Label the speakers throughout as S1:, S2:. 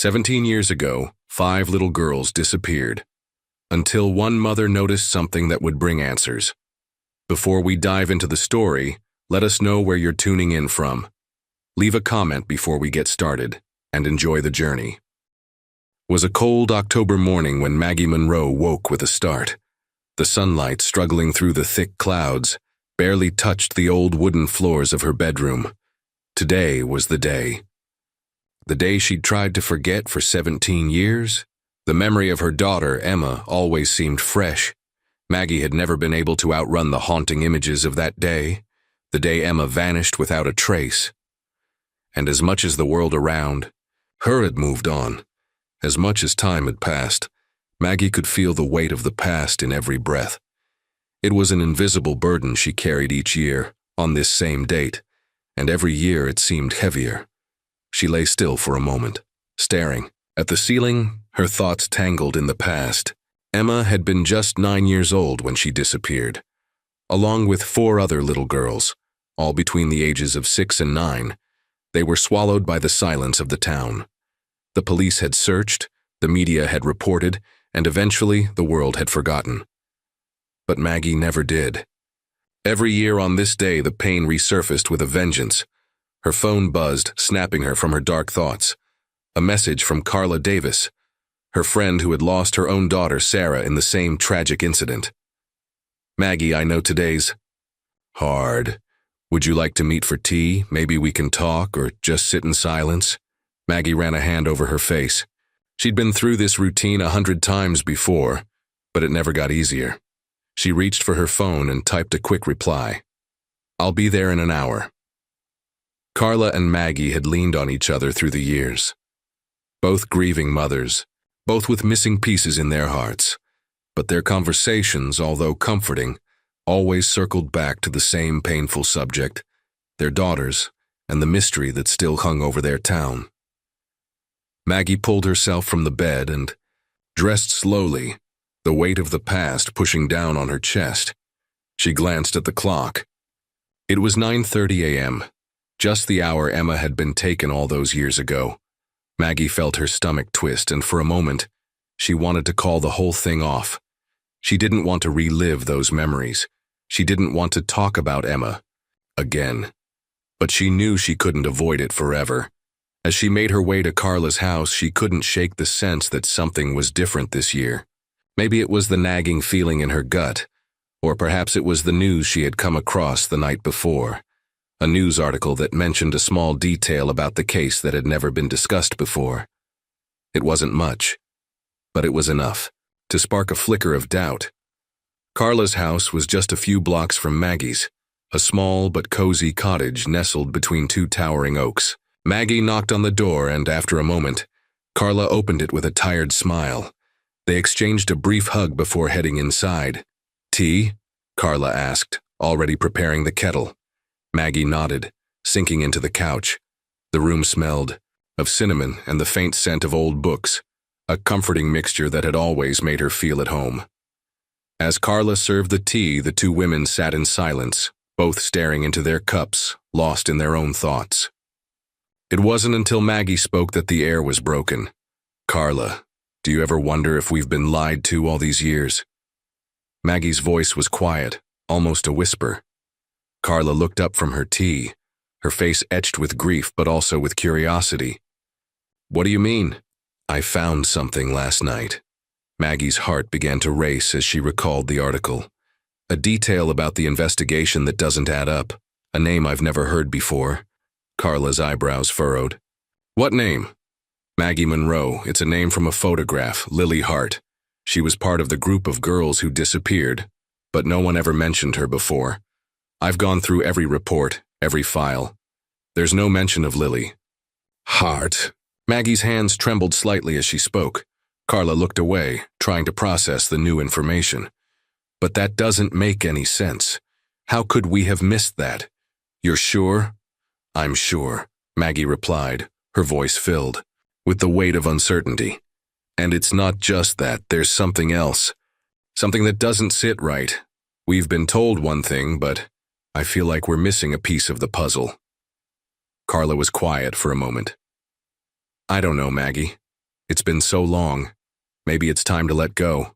S1: 17 years ago, 5 little girls disappeared, until one mother noticed something that would bring answers. Before we dive into the story, let us know where you're tuning in from. Leave a comment before we get started, and enjoy the journey. It was a cold October morning when Maggie Monroe woke with a start. The sunlight, struggling through the thick clouds, barely touched the old wooden floors of her bedroom. Today was the day. The day she'd tried to forget for 17 years. The memory of her daughter, Emma, always seemed fresh. Maggie had never been able to outrun the haunting images of that day, the day Emma vanished without a trace. And as much as the world around her had moved on, as much as time had passed, Maggie could feel the weight of the past in every breath. It was an invisible burden she carried each year, on this same date, and every year it seemed heavier. She lay still for a moment, staring at the ceiling, her thoughts tangled in the past. Emma had been just 9 years old when she disappeared, along with 4 other little girls, all between the ages of 6 and 9. They were swallowed by the silence of the town. The police had searched, the media had reported, and eventually the world had forgotten. But Maggie never did. Every year on this day, the pain resurfaced with a vengeance. Her phone buzzed, snapping her from her dark thoughts. A message from Carla Davis, her friend who had lost her own daughter, Sarah, in the same tragic incident. "Maggie, I know today's hard. Would you like to meet for tea? Maybe we can talk or just sit in silence?" Maggie ran a hand over her face. She'd been through this routine 100 times before, but it never got easier. She reached for her phone and typed a quick reply. "I'll be there in an hour." Carla and Maggie had leaned on each other through the years. Both grieving mothers, both with missing pieces in their hearts. But their conversations, although comforting, always circled back to the same painful subject, their daughters, and the mystery that still hung over their town. Maggie pulled herself from the bed and dressed slowly, the weight of the past pushing down on her chest. She glanced at the clock. It was 9:30 a.m., just the hour Emma had been taken all those years ago. Maggie felt her stomach twist, and for a moment, she wanted to call the whole thing off. She didn't want to relive those memories. She didn't want to talk about Emma again. But she knew she couldn't avoid it forever. As she made her way to Carla's house, she couldn't shake the sense that something was different this year. Maybe it was the nagging feeling in her gut, or perhaps it was the news she had come across the night before. A news article that mentioned a small detail about the case that had never been discussed before. It wasn't much, but it was enough to spark a flicker of doubt. Carla's house was just a few blocks from Maggie's, a small but cozy cottage nestled between 2 towering oaks. Maggie knocked on the door, and after a moment, Carla opened it with a tired smile. They exchanged a brief hug before heading inside. "Tea?" Carla asked, already preparing the kettle. Maggie nodded, sinking into the couch. The room smelled of cinnamon and the faint scent of old books, a comforting mixture that had always made her feel at home. As Carla served the tea, the 2 women sat in silence, both staring into their cups, lost in their own thoughts. It wasn't until Maggie spoke that the air was broken. "Carla, do you ever wonder if we've been lied to all these years?" Maggie's voice was quiet, almost a whisper. Carla looked up from her tea, her face etched with grief but also with curiosity. "What do you mean?" "I found something last night." Maggie's heart began to race as she recalled the article. A detail about the investigation that doesn't add up, a name I've never heard before. Carla's eyebrows furrowed. "What name?" "Maggie Monroe. It's a name from a photograph, Lily Hart. She was part of the group of girls who disappeared, but no one ever mentioned her before. I've gone through every report, every file. There's no mention of Lily." "Hart." Maggie's hands trembled slightly as she spoke. Carla looked away, trying to process the new information. "But that doesn't make any sense. How could we have missed that?" "You're sure?" "I'm sure," Maggie replied, her voice filled with the weight of uncertainty. "And it's not just that, there's something else. Something that doesn't sit right. We've been told one thing, but I feel like we're missing a piece of the puzzle." Carla was quiet for a moment. "I don't know, Maggie. It's been so long. Maybe it's time to let go.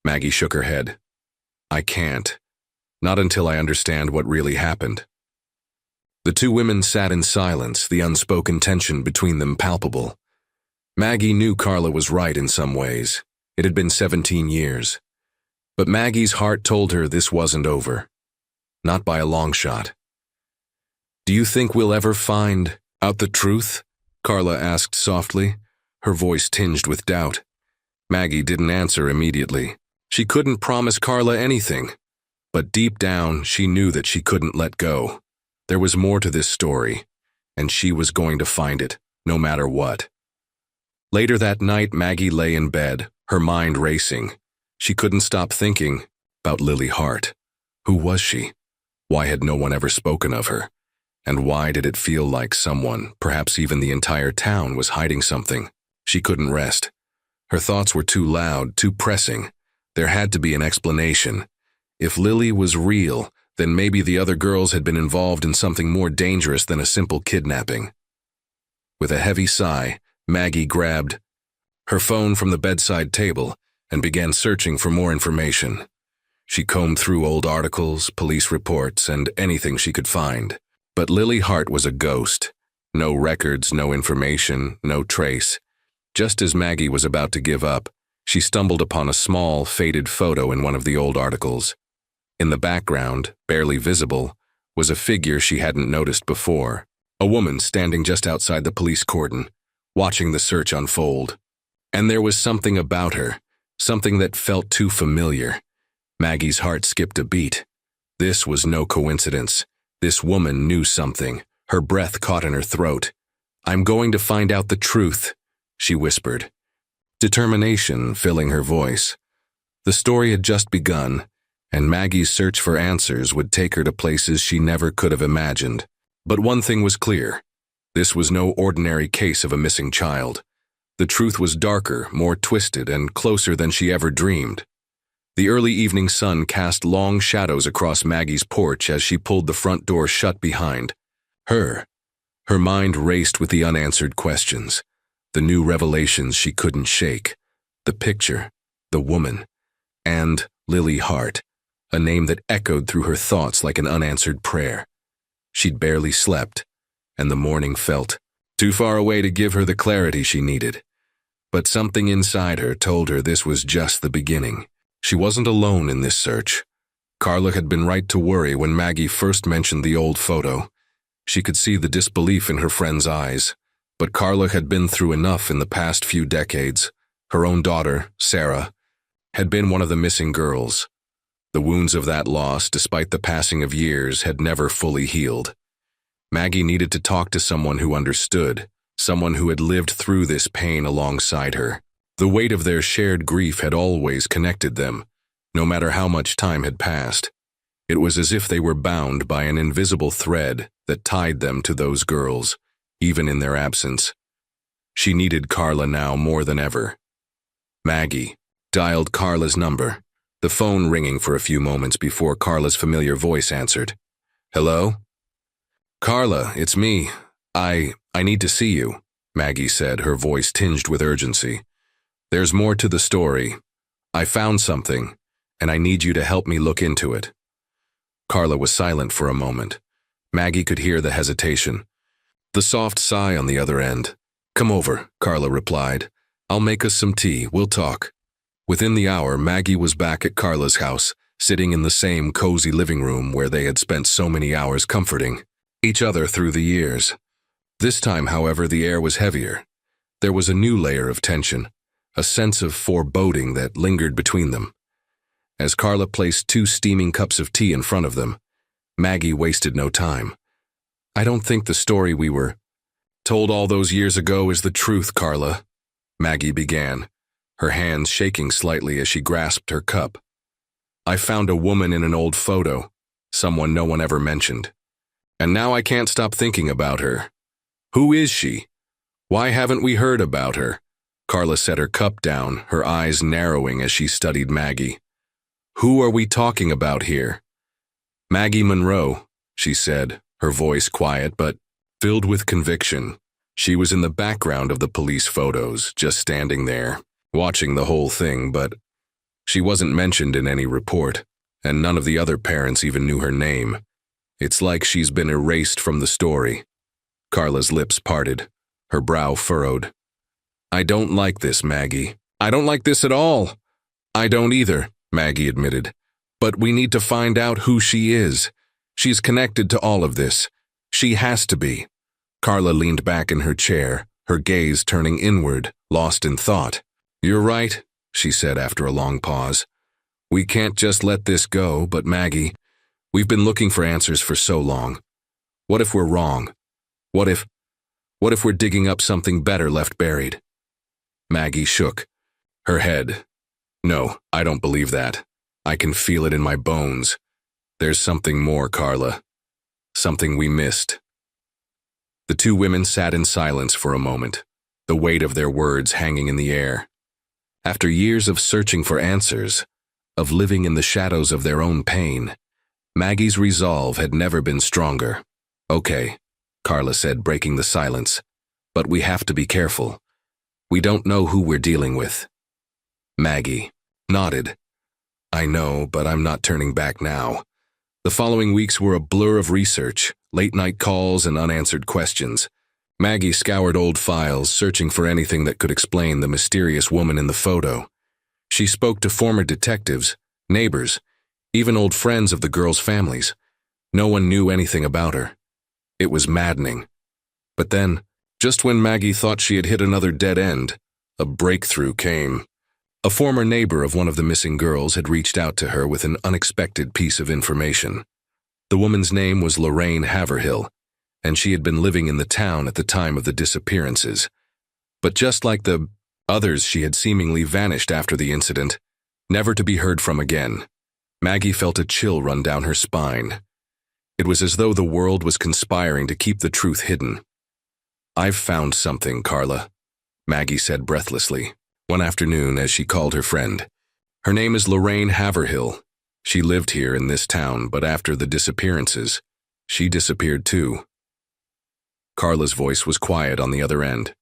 S1: Maggie shook her head. I can't. Not until I understand what really happened. The two women sat in silence, the unspoken tension between them palpable. Maggie knew Carla was right in some ways. It had been 17 years. But Maggie's heart told her this wasn't over. Not by a long shot. Do you think we'll ever find out the truth? Carla asked softly, her voice tinged with doubt. Maggie didn't answer immediately. She couldn't promise Carla anything. But deep down, she knew that she couldn't let go. There was more to this story, and she was going to find it, no matter what. Later that night, Maggie lay in bed, her mind racing. She couldn't stop thinking about Lily Hart. Who was she? Why had no one ever spoken of her? And why did it feel like someone, perhaps even the entire town, was hiding something? She couldn't rest. Her thoughts were too loud, too pressing. There had to be an explanation. If Lily was real, then maybe the other girls had been involved in something more dangerous than a simple kidnapping. With a heavy sigh, Maggie grabbed her phone from the bedside table and began searching for more information. She combed through old articles, police reports, and anything she could find. But Lily Hart was a ghost. No records, no information, no trace. Just as Maggie was about to give up, she stumbled upon a small, faded photo in one of the old articles. In the background, barely visible, was a figure she hadn't noticed before. A woman standing just outside the police cordon, watching the search unfold. And there was something about her, something that felt too familiar. Maggie's heart skipped a beat. This was no coincidence. This woman knew something. Her breath caught in her throat. I'm going to find out the truth, she whispered, determination filling her voice. The story had just begun, and Maggie's search for answers would take her to places she never could have imagined. But one thing was clear. This was no ordinary case of a missing child. The truth was darker, more twisted, and closer than she ever dreamed. The early evening sun cast long shadows across Maggie's porch as she pulled the front door shut behind her. Her mind raced with the unanswered questions, the new revelations she couldn't shake, the picture, the woman, and Lily Hart, a name that echoed through her thoughts like an unanswered prayer. She'd barely slept, and the morning felt too far away to give her the clarity she needed. But something inside her told her this was just the beginning. She wasn't alone in this search. Carla had been right to worry when Maggie first mentioned the old photo. She could see the disbelief in her friend's eyes. But Carla had been through enough in the past few decades. Her own daughter, Sarah, had been one of the missing girls. The wounds of that loss, despite the passing of years, had never fully healed. Maggie needed to talk to someone who understood, someone who had lived through this pain alongside her. The weight of their shared grief had always connected them, no matter how much time had passed. It was as if they were bound by an invisible thread that tied them to those girls, even in their absence. She needed Carla now more than ever. Maggie dialed Carla's number, the phone ringing for a few moments before Carla's familiar voice answered. Hello? Carla, it's me. I need to see you, Maggie said, her voice tinged with urgency. There's more to the story. I found something, and I need you to help me look into it. Carla was silent for a moment. Maggie could hear the hesitation, the soft sigh on the other end. Come over, Carla replied. I'll make us some tea, we'll talk. Within the hour, Maggie was back at Carla's house, sitting in the same cozy living room where they had spent so many hours comforting each other through the years. This time, however, the air was heavier. There was a new layer of tension, a sense of foreboding that lingered between them. As Carla placed 2 steaming cups of tea in front of them, Maggie wasted no time. I don't think the story we were told all those years ago is the truth, Carla, Maggie began, her hands shaking slightly as she grasped her cup. I found a woman in an old photo, someone no one ever mentioned. And now I can't stop thinking about her. Who is she? Why haven't we heard about her? Carla set her cup down, her eyes narrowing as she studied Maggie. Who are we talking about here? Maggie Monroe, she said, her voice quiet but filled with conviction. She was in the background of the police photos, just standing there, watching the whole thing, but she wasn't mentioned in any report, and none of the other parents even knew her name. It's like she's been erased from the story. Carla's lips parted, her brow furrowed. I don't like this, Maggie. I don't like this at all. I don't either, Maggie admitted. But we need to find out who she is. She's connected to all of this. She has to be. Carla leaned back in her chair, her gaze turning inward, lost in thought. You're right, she said after a long pause. We can't just let this go, but Maggie, we've been looking for answers for so long. What if we're wrong? What if we're digging up something better left buried? Maggie shook her head. No, I don't believe that. I can feel it in my bones. There's something more, Carla. Something we missed. The two women sat in silence for a moment, the weight of their words hanging in the air. After years of searching for answers, of living in the shadows of their own pain, Maggie's resolve had never been stronger. Okay, Carla said, breaking the silence, but we have to be careful. We don't know who we're dealing with. Maggie nodded. I know, but I'm not turning back now. The following weeks were a blur of research, late-night calls, and unanswered questions. Maggie scoured old files, searching for anything that could explain the mysterious woman in the photo. She spoke to former detectives, neighbors, even old friends of the girls' families. No one knew anything about her. It was maddening. But then, just when Maggie thought she had hit another dead end, a breakthrough came. A former neighbor of one of the missing girls had reached out to her with an unexpected piece of information. The woman's name was Lorraine Haverhill, and she had been living in the town at the time of the disappearances. But just like the others, she had seemingly vanished after the incident, never to be heard from again. Maggie felt a chill run down her spine. It was as though the world was conspiring to keep the truth hidden. I've found something, Carla, Maggie said breathlessly, one afternoon as she called her friend. Her name is Lorraine Haverhill. She lived here in this town, but after the disappearances, she disappeared too. Carla's voice was quiet on the other end.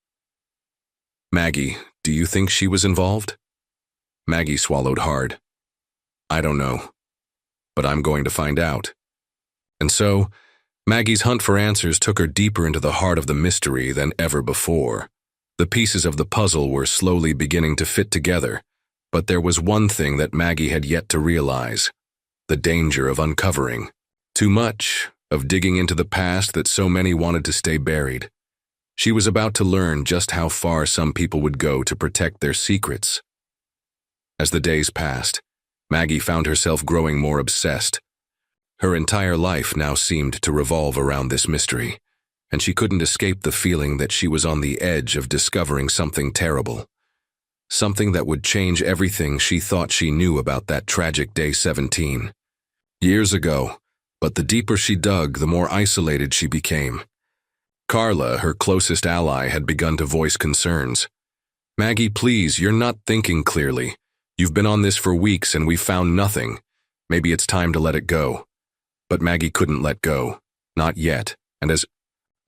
S1: Maggie, do you think she was involved? Maggie swallowed hard. I don't know, but I'm going to find out. And so, Maggie's hunt for answers took her deeper into the heart of the mystery than ever before. The pieces of the puzzle were slowly beginning to fit together, but there was one thing that Maggie had yet to realize: the danger of uncovering. Too much, of digging into the past that so many wanted to stay buried. She was about to learn just how far some people would go to protect their secrets. As the days passed, Maggie found herself growing more obsessed. Her entire life now seemed to revolve around this mystery, and she couldn't escape the feeling that she was on the edge of discovering something terrible. Something that would change everything she thought she knew about that tragic day 17. Years ago, but the deeper she dug, the more isolated she became. Carla, her closest ally, had begun to voice concerns. Maggie, please, you're not thinking clearly. You've been on this for weeks and we've found nothing. Maybe it's time to let it go. But Maggie couldn't let go. Not yet. And as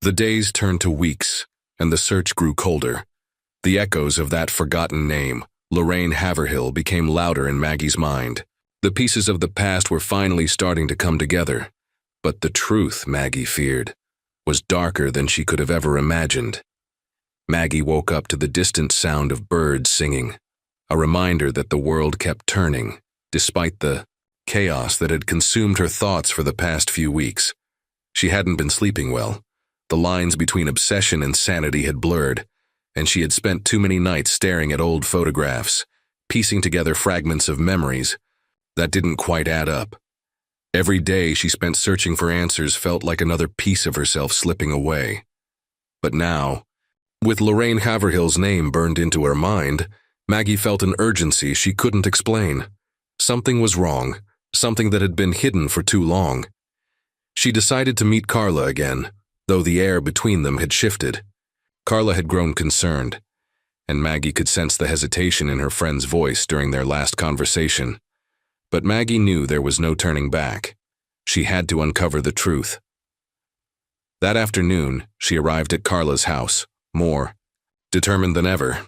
S1: the days turned to weeks, and the search grew colder, the echoes of that forgotten name, Lorraine Haverhill, became louder in Maggie's mind. The pieces of the past were finally starting to come together. But the truth, Maggie feared, was darker than she could have ever imagined. Maggie woke up to the distant sound of birds singing, a reminder that the world kept turning, despite the chaos that had consumed her thoughts for the past few weeks. She hadn't been sleeping well. The lines between obsession and sanity had blurred, and she had spent too many nights staring at old photographs, piecing together fragments of memories that didn't quite add up. Every day she spent searching for answers felt like another piece of herself slipping away. But now, with Lorraine Haverhill's name burned into her mind, Maggie felt an urgency she couldn't explain. Something was wrong, something that had been hidden for too long. She decided to meet Carla again, though the air between them had shifted. Carla had grown concerned, and Maggie could sense the hesitation in her friend's voice during their last conversation. But Maggie knew there was no turning back. She had to uncover the truth. That afternoon, she arrived at Carla's house, more determined than ever.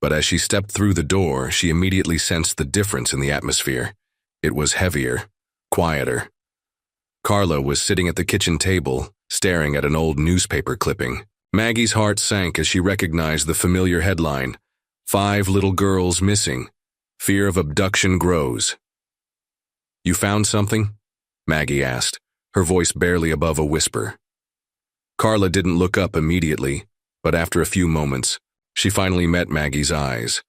S1: But as she stepped through the door, she immediately sensed the difference in the atmosphere. It was heavier, quieter. Carla was sitting at the kitchen table, staring at an old newspaper clipping. Maggie's heart sank as she recognized the familiar headline, 5 little girls missing. Fear of abduction grows. "You found something?" Maggie asked, her voice barely above a whisper. Carla didn't look up immediately, but after a few moments, she finally met Maggie's eyes.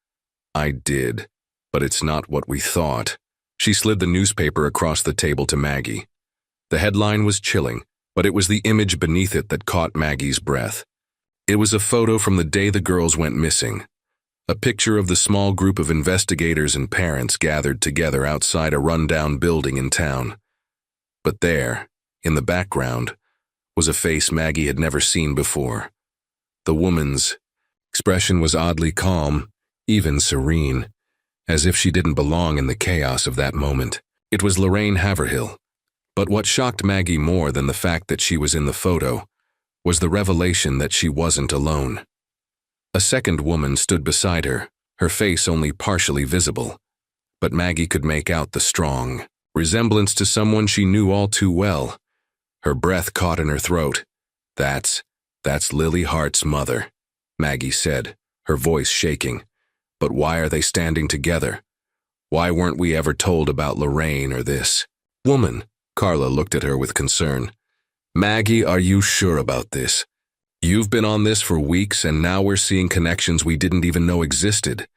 S1: "I did, but it's not what we thought." She slid the newspaper across the table to Maggie. The headline was chilling, but it was the image beneath it that caught Maggie's breath. It was a photo from the day the girls went missing. A picture of the small group of investigators and parents gathered together outside a rundown building in town. But there, in the background, was a face Maggie had never seen before. The woman's expression was oddly calm, even serene, as if she didn't belong in the chaos of that moment. It was Lorraine Haverhill. But what shocked Maggie more than the fact that she was in the photo was the revelation that she wasn't alone. A second woman stood beside her, her face only partially visible, but Maggie could make out the strong resemblance to someone she knew all too well. Her breath caught in her throat. That's Lily Hart's mother," Maggie said, her voice shaking. "But why are they standing together? Why weren't we ever told about Lorraine or this woman?" Carla looked at her with concern. "Maggie, are you sure about this? You've been on this for weeks and now we're seeing connections we didn't even know existed.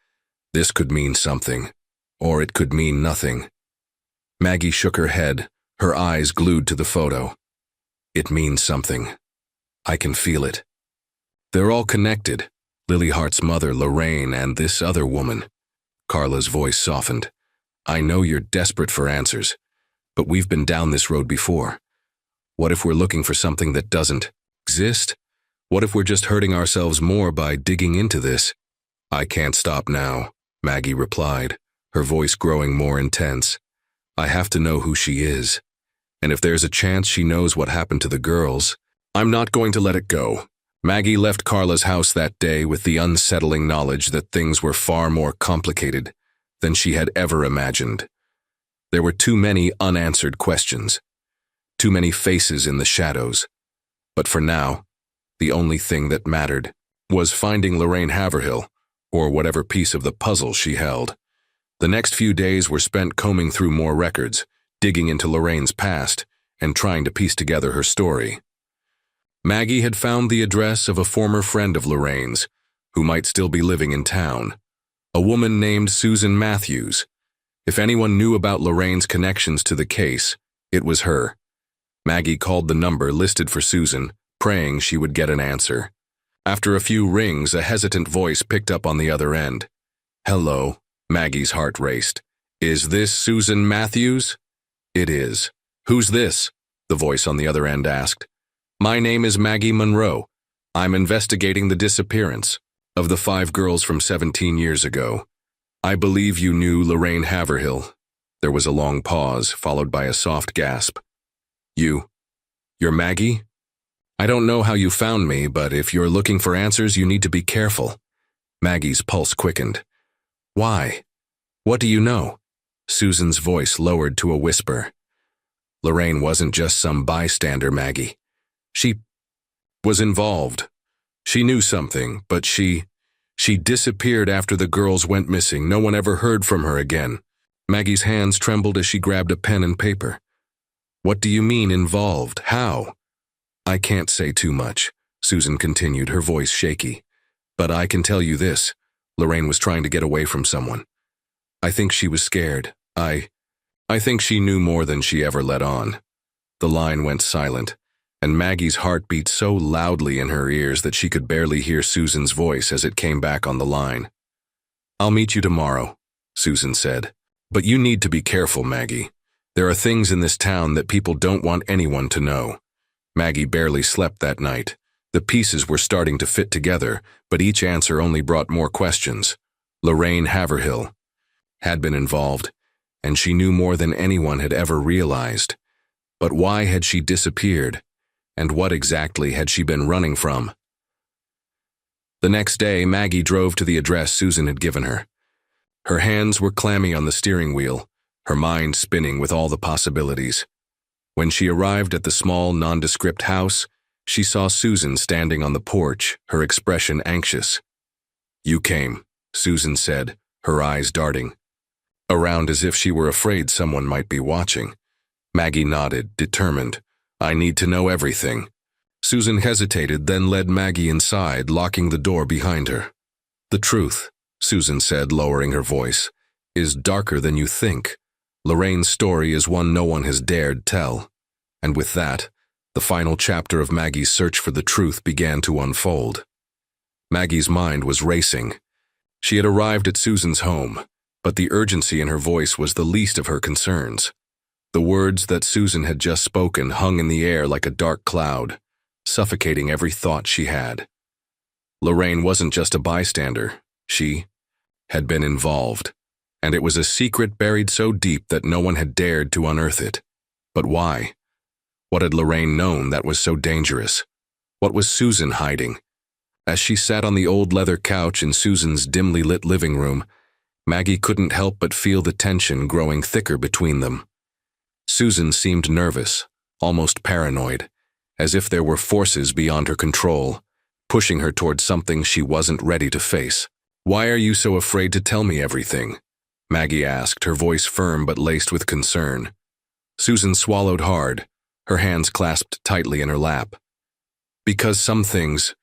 S1: This could mean something, or it could mean nothing." Maggie shook her head, her eyes glued to the photo. "It means something. I can feel it. They're all connected, Lily Hart's mother, Lorraine, and this other woman." Carla's voice softened. "I know you're desperate for answers, but we've been down this road before. What if we're looking for something that doesn't exist? What if we're just hurting ourselves more by digging into this?" "I can't stop now," Maggie replied, her voice growing more intense. "I have to know who she is. And if there's a chance she knows what happened to the girls, I'm not going to let it go." Maggie left Carla's house that day with the unsettling knowledge that things were far more complicated than she had ever imagined. There were too many unanswered questions, too many faces in the shadows. But for now, the only thing that mattered was finding Lorraine Haverhill, or whatever piece of the puzzle she held. The next few days were spent combing through more records, digging into Lorraine's past, and trying to piece together her story. Maggie had found the address of a former friend of Lorraine's, who might still be living in town, a woman named Susan Matthews. If anyone knew about Lorraine's connections to the case, it was her. Maggie called the number listed for Susan, praying she would get an answer. After a few rings, a hesitant voice picked up on the other end. "Hello," Maggie's heart raced. "Is this Susan Matthews?" "It is." "Who's this?" the voice on the other end asked. "My name is Maggie Monroe. I'm investigating the disappearance of the 5 girls from 17 years ago. I believe you knew Lorraine Haverhill." There was a long pause, followed by a soft gasp. You're Maggie? I don't know how you found me, but if you're looking for answers, you need to be careful." Maggie's pulse quickened. "Why? What do you know?" Susan's voice lowered to a whisper. "Lorraine wasn't just some bystander, Maggie. She was involved. She knew something, but she disappeared after the girls went missing. No one ever heard from her again." Maggie's hands trembled as she grabbed a pen and paper. "What do you mean, involved? How?" "I can't say too much," Susan continued, her voice shaky. "But I can tell you this. Lorraine was trying to get away from someone. I think she was scared. I think she knew more than she ever let on." The line went silent, and Maggie's heart beat so loudly in her ears that she could barely hear Susan's voice as it came back on the line. "I'll meet you tomorrow," Susan said. "But you need to be careful, Maggie. There are things in this town that people don't want anyone to know." Maggie barely slept that night. The pieces were starting to fit together, but each answer only brought more questions. Lorraine Haverhill had been involved, and she knew more than anyone had ever realized. But why had she disappeared? And what exactly had she been running from? The next day, Maggie drove to the address Susan had given her. Her hands were clammy on the steering wheel, her mind spinning with all the possibilities. When she arrived at the small, nondescript house, she saw Susan standing on the porch, her expression anxious. "You came," Susan said, her eyes darting around as if she were afraid someone might be watching. Maggie nodded, determined. "I need to know everything." Susan hesitated, then led Maggie inside, locking the door behind her. "The truth," Susan said, lowering her voice, "is darker than you think. Lorraine's story is one no one has dared tell." And with that, the final chapter of Maggie's search for the truth began to unfold. Maggie's mind was racing. She had arrived at Susan's home, but the urgency in her voice was the least of her concerns. The words that Susan had just spoken hung in the air like a dark cloud, suffocating every thought she had. Lorraine wasn't just a bystander. She had been involved, and it was a secret buried so deep that no one had dared to unearth it. But why? What had Lorraine known that was so dangerous? What was Susan hiding? As she sat on the old leather couch in Susan's dimly lit living room, Maggie couldn't help but feel the tension growing thicker between them. Susan seemed nervous, almost paranoid, as if there were forces beyond her control, pushing her toward something she wasn't ready to face. "Why are you so afraid to tell me everything?" Maggie asked, her voice firm but laced with concern. Susan swallowed hard, her hands clasped tightly in her lap. "Because some things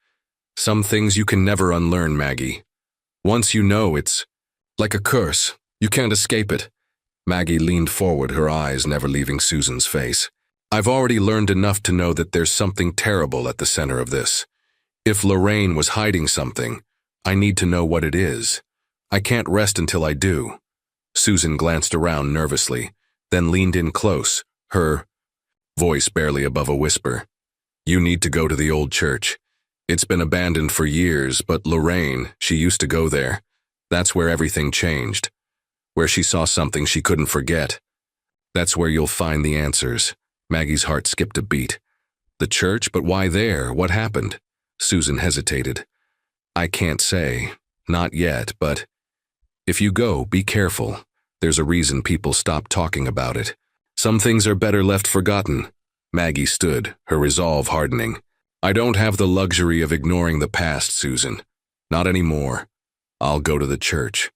S1: you can never unlearn, Maggie. Once you know, it's like a curse. You can't escape it." Maggie leaned forward, her eyes never leaving Susan's face. "I've already learned enough to know that there's something terrible at the center of this. If Lorraine was hiding something, I need to know what it is. I can't rest until I do." Susan glanced around nervously, then leaned in close, her voice barely above a whisper. "You need to go to the old church. It's been abandoned for years, but Lorraine, she used to go there. That's where everything changed. Where she saw something she couldn't forget. That's where you'll find the answers." Maggie's heart skipped a beat. "The church? But why there? What happened?" Susan hesitated. "I can't say. Not yet, but if you go, be careful. There's a reason people stop talking about it. Some things are better left forgotten." Maggie stood, her resolve hardening. "I don't have the luxury of ignoring the past, Susan. Not anymore. I'll go to the church."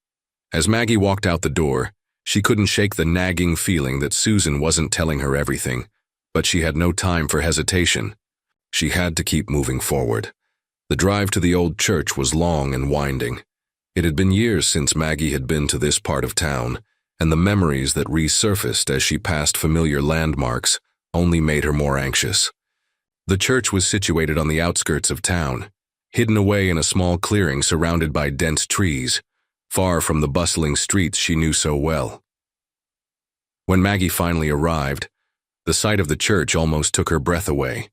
S1: As Maggie walked out the door, she couldn't shake the nagging feeling that Susan wasn't telling her everything, but she had no time for hesitation. She had to keep moving forward. The drive to the old church was long and winding. It had been years since Maggie had been to this part of town, and the memories that resurfaced as she passed familiar landmarks only made her more anxious. The church was situated on the outskirts of town, hidden away in a small clearing surrounded by dense trees, far from the bustling streets she knew so well. When Maggie finally arrived, the sight of the church almost took her breath away.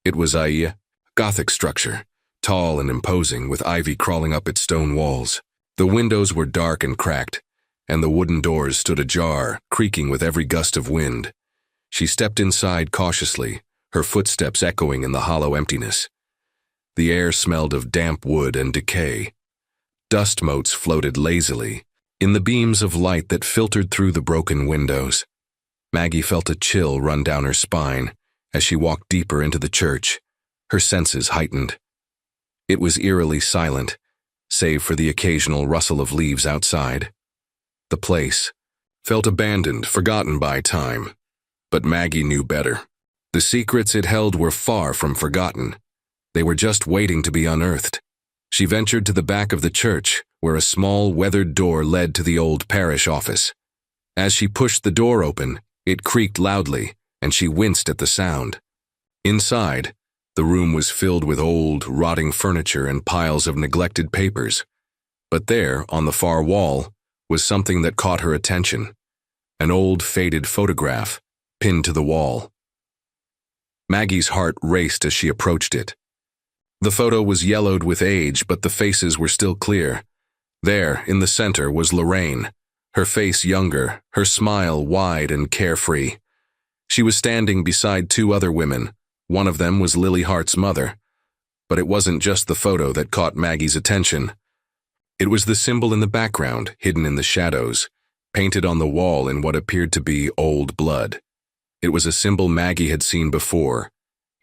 S1: It was a Gothic structure, tall and imposing, with ivy crawling up its stone walls. The windows were dark and cracked, and the wooden doors stood ajar, creaking with every gust of wind. She stepped inside cautiously, her footsteps echoing in the hollow emptiness. The air smelled of damp wood and decay. Dust motes floated lazily in the beams of light that filtered through the broken windows. Maggie felt a chill run down her spine as she walked deeper into the church, her senses heightened. It was eerily silent, save for the occasional rustle of leaves outside. The place felt abandoned, forgotten by time. But Maggie knew better. The secrets it held were far from forgotten. They were just waiting to be unearthed. She ventured to the back of the church, where a small, weathered door led to the old parish office. As she pushed the door open, it creaked loudly, and she winced at the sound. Inside, the room was filled with old, rotting furniture and piles of neglected papers. But there, on the far wall, was something that caught her attention. An old, faded photograph, pinned to the wall. Maggie's heart raced as she approached it. The photo was yellowed with age, but the faces were still clear. There, in the center, was Lorraine, her face younger, her smile wide and carefree. She was standing beside two other women. One of them was Lily Hart's mother. But it wasn't just the photo that caught Maggie's attention. It was the symbol in the background, hidden in the shadows, painted on the wall in what appeared to be old blood. It was a symbol Maggie had seen before,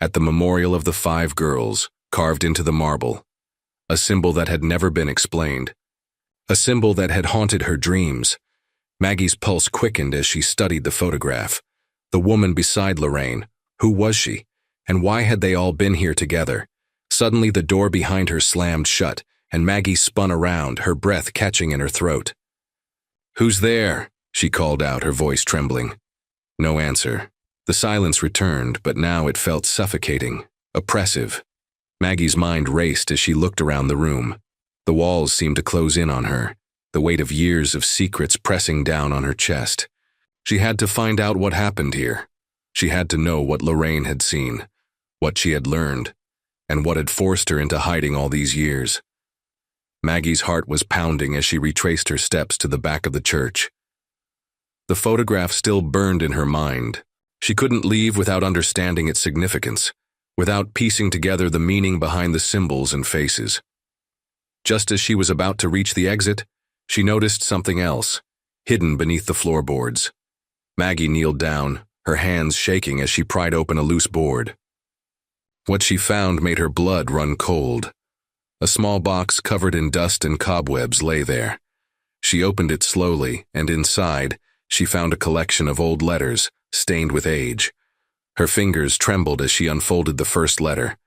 S1: at the memorial of the 5 girls, carved into the marble. A symbol that had never been explained. A symbol that had haunted her dreams. Maggie's pulse quickened as she studied the photograph. The woman beside Lorraine. Who was she? And why had they all been here together? Suddenly the door behind her slammed shut, and Maggie spun around, her breath catching in her throat. "Who's there?" she called out, her voice trembling. No answer. The silence returned, but now it felt suffocating, oppressive. Maggie's mind raced as she looked around the room. The walls seemed to close in on her, the weight of years of secrets pressing down on her chest. She had to find out what happened here. She had to know what Lorraine had seen, what she had learned, and what had forced her into hiding all these years. Maggie's heart was pounding as she retraced her steps to the back of the church. The photograph still burned in her mind. She couldn't leave without understanding its significance, without piecing together the meaning behind the symbols and faces. Just as she was about to reach the exit, she noticed something else, hidden beneath the floorboards. Maggie kneeled down, her hands shaking as she pried open a loose board. What she found made her blood run cold. A small box covered in dust and cobwebs lay there. She opened it slowly, and inside, she found a collection of old letters, stained with age. Her fingers trembled as she unfolded the first letter.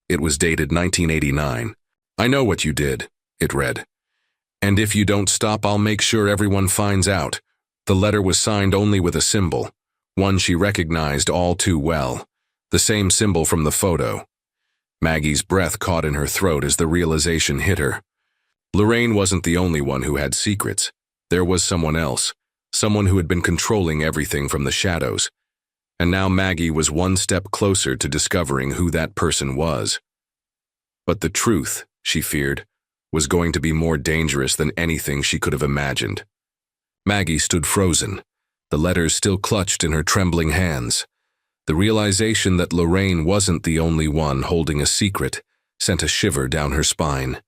S1: It was dated 1989. "I know what you did," it read. "And if you don't stop, I'll make sure everyone finds out." The letter was signed only with a symbol, one she recognized all too well, the same symbol from the photo. Maggie's breath caught in her throat as the realization hit her. Lorraine wasn't the only one who had secrets. There was someone else, someone who had been controlling everything from the shadows. And now Maggie was one step closer to discovering who that person was. But the truth, she feared, was going to be more dangerous than anything she could have imagined. Maggie stood frozen, the letters still clutched in her trembling hands. The realization that Lorraine wasn't the only one holding a secret sent a shiver down her spine.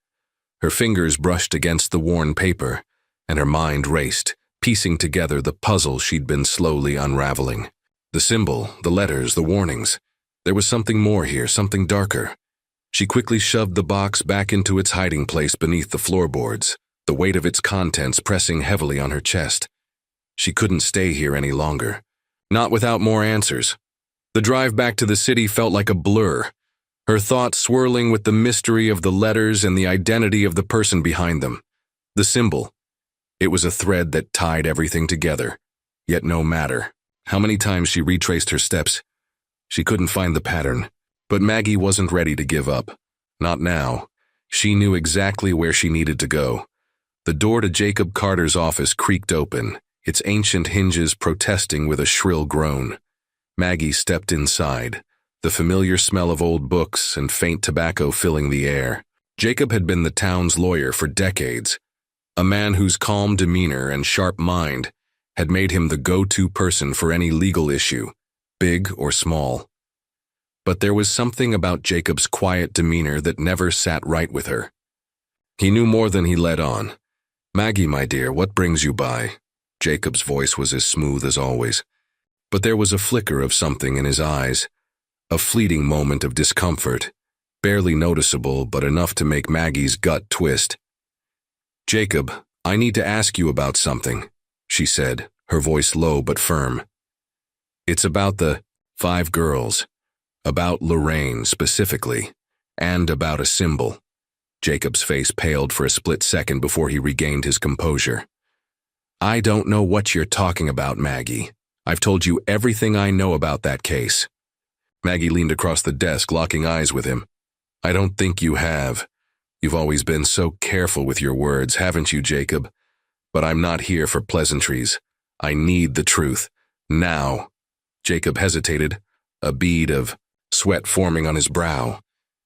S1: Her fingers brushed against the worn paper, and her mind raced, piecing together the puzzle she'd been slowly unraveling. The symbol, the letters, the warnings. There was something more here, something darker. She quickly shoved the box back into its hiding place beneath the floorboards, the weight of its contents pressing heavily on her chest. She couldn't stay here any longer. Not without more answers. The drive back to the city felt like a blur, her thoughts swirling with the mystery of the letters and the identity of the person behind them. The symbol. It was a thread that tied everything together, yet no matter how many times she retraced her steps, she couldn't find the pattern. But Maggie wasn't ready to give up. Not now. She knew exactly where she needed to go. The door to Jacob Carter's office creaked open, its ancient hinges protesting with a shrill groan. Maggie stepped inside, the familiar smell of old books and faint tobacco filling the air. Jacob had been the town's lawyer for decades, a man whose calm demeanor and sharp mind had made him the go-to person for any legal issue, big or small. But there was something about Jacob's quiet demeanor that never sat right with her. He knew more than he let on. "Maggie, my dear, what brings you by?" Jacob's voice was as smooth as always. But there was a flicker of something in his eyes, a fleeting moment of discomfort, barely noticeable but enough to make Maggie's gut twist. "Jacob, I need to ask you about something," she said, her voice low but firm. "It's about the 5 girls, about Lorraine specifically, and about a symbol." Jacob's face paled for a split second before he regained his composure. "I don't know what you're talking about, Maggie. I've told you everything I know about that case." Maggie leaned across the desk, locking eyes with him. "I don't think you have. You've always been so careful with your words, haven't you, Jacob? But I'm not here for pleasantries. I need the truth. Now." Jacob hesitated, a bead of sweat forming on his brow.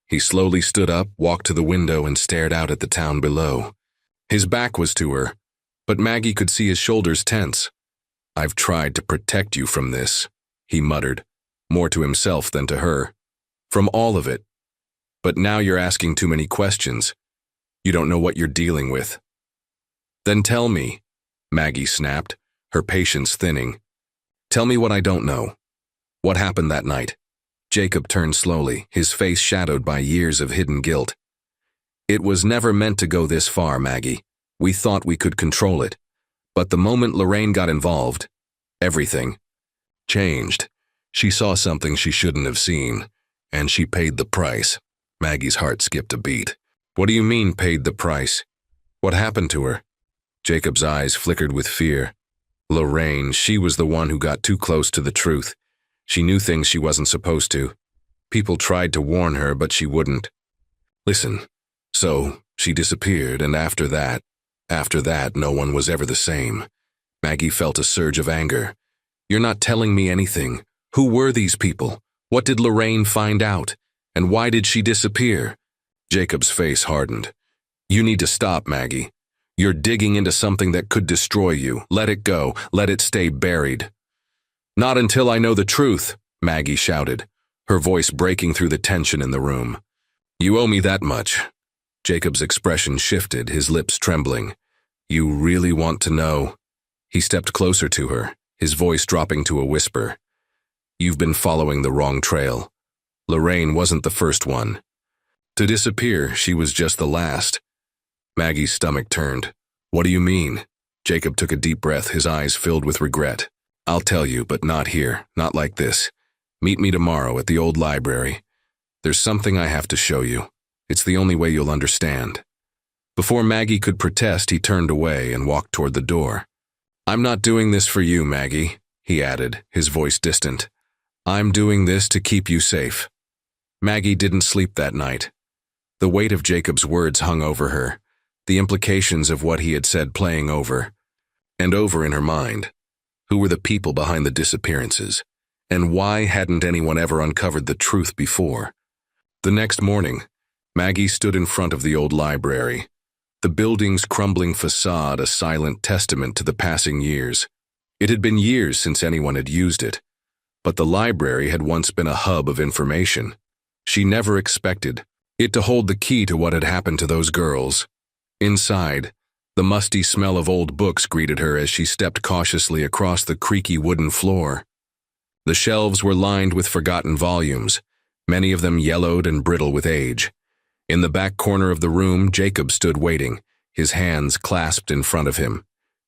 S1: He slowly stood up, walked to the window, and stared out at the town below. His back was to her, but Maggie could see his shoulders tense. "I've tried to protect you from this," he muttered, more to himself than to her. "From all of it. But now you're asking too many questions. You don't know what you're dealing with. Then tell me, Maggie snapped, her patience thinning. Tell me what I don't know. What happened that night? Jacob turned slowly, his face shadowed by years of hidden guilt. It was never meant to go this far, Maggie. We thought we could control it. But the moment Lorraine got involved, everything changed. She saw something she shouldn't have seen, and she paid the price. Maggie's heart skipped a beat. What do you mean, paid the price? What happened to her? Jacob's eyes flickered with fear. Lorraine, she was the one who got too close to the truth. She knew things she wasn't supposed to. People tried to warn her, but she wouldn't. Listen, so she disappeared, and after that, no one was ever the same. Maggie felt a surge of anger. You're not telling me anything. Who were these people? What did Lorraine find out? And why did she disappear? Jacob's face hardened. You need to stop, Maggie. You're digging into something that could destroy you. Let it go. Let it stay buried. Not until I know the truth, Maggie shouted, her voice breaking through the tension in the room. You owe me that much. Jacob's expression shifted, his lips trembling. You really want to know? He stepped closer to her, his voice dropping to a whisper. You've been following the wrong trail. Lorraine wasn't the first one. To disappear, she was just the last. Maggie's stomach turned. What do you mean? Jacob took a deep breath, his eyes filled with regret. I'll tell you, but not here, not like this. Meet me tomorrow at the old library. There's something I have to show you. It's the only way you'll understand. Before Maggie could protest, he turned away and walked toward the door. I'm not doing this for you, Maggie, he added, his voice distant. I'm doing this to keep you safe. Maggie didn't sleep that night. The weight of Jacob's words hung over her, the implications of what he had said playing over and over in her mind. Who were the people behind the disappearances? And why hadn't anyone ever uncovered the truth before? The next morning, Maggie stood in front of the old library, the building's crumbling facade a silent testament to the passing years. It had been years since anyone had used it, but the library had once been a hub of information. She never expected it to hold the key to what had happened to those girls. Inside, the musty smell of old books greeted her as she stepped cautiously across the creaky wooden floor. The shelves were lined with forgotten volumes, many of them yellowed and brittle with age. In the back corner of the room, Jacob stood waiting, his hands clasped in front of him.